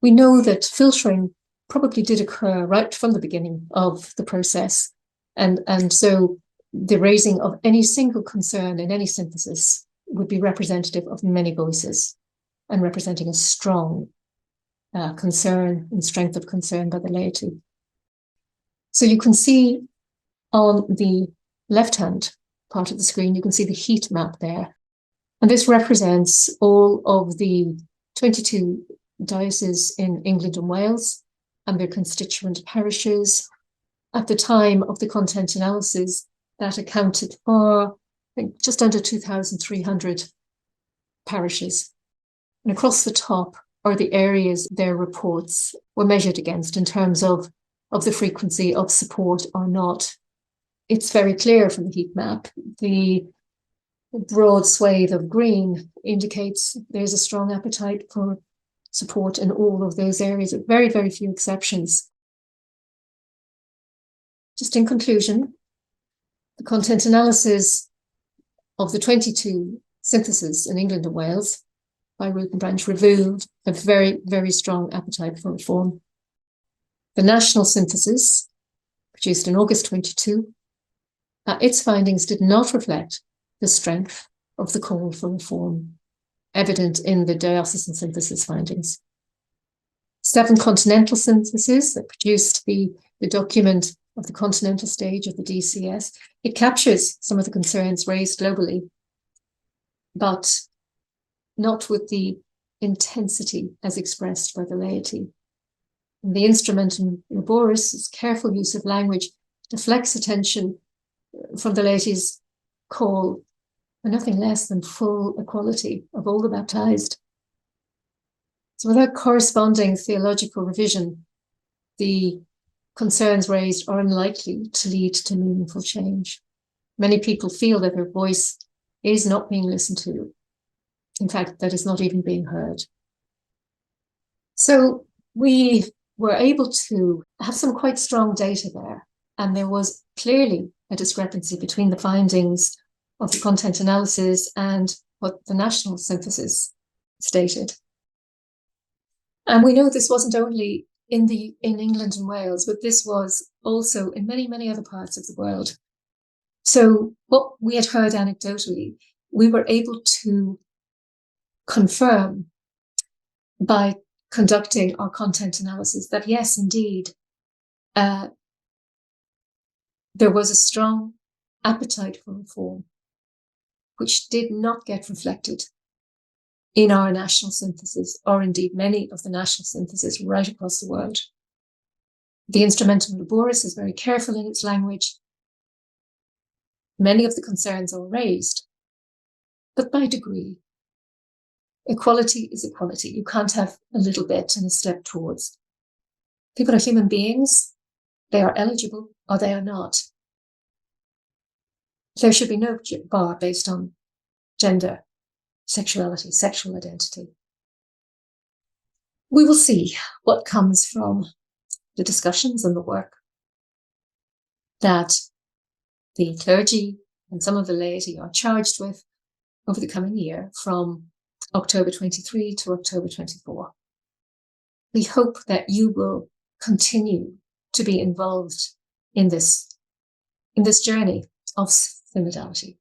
We know that filtering probably did occur right from the beginning of the process. And so the raising of any single concern in any synthesis would be representative of many voices and representing a strong concern and strength of concern by the laity. So you can see on the left-hand part of the screen, you can see the heat map there. And this represents all of the 22 dioceses in England and Wales and their constituent parishes. At the time of the content analysis, that accounted for, I think, just under 2,300 parishes. And across the top are the areas their reports were measured against in terms of the frequency of support or not. It's very clear from the heat map. The broad swathe of green indicates there's a strong appetite for support in all of those areas, with very, very few exceptions. Just in conclusion, the content analysis of the 22 syntheses in England and Wales by Root and Branch revealed a very, very strong appetite for reform. The national synthesis, produced in August 22, its findings did not reflect the strength of the call for reform, evident in the diocesan synthesis findings. 7 continental syntheses that produced the document of the continental stage of the DCS, it captures some of the concerns raised globally, but not with the intensity as expressed by the laity. And the Instrumentum Laboris' careful use of language deflects attention from the laity's call for nothing less than full equality of all the baptized. So without corresponding theological revision, the concerns raised are unlikely to lead to meaningful change. Many people feel that their voice is not being listened to. In fact, that is not even being heard. So we were able to have some quite strong data there. And there was clearly a discrepancy between the findings of the content analysis and what the national synthesis stated. And we know this wasn't only in England and Wales, but this was also in many, many other parts of the world. So what we had heard anecdotally, we were able to confirm by conducting our content analysis that yes, indeed, there was a strong appetite for reform, which did not get reflected in our national synthesis, or indeed many of the national syntheses right across the world. The Instrumentum Laboris is very careful in its language. Many of the concerns are raised, but by degree. Equality is equality. You can't have a little bit and a step towards. People are human beings. they are eligible or they are not. There should be no bar based on gender, sexuality, sexual identity. We will see what comes from the discussions and the work that the clergy and some of the laity are charged with over the coming year from October 23 to October 24. We hope that you will continue to be involved in this journey of synodality.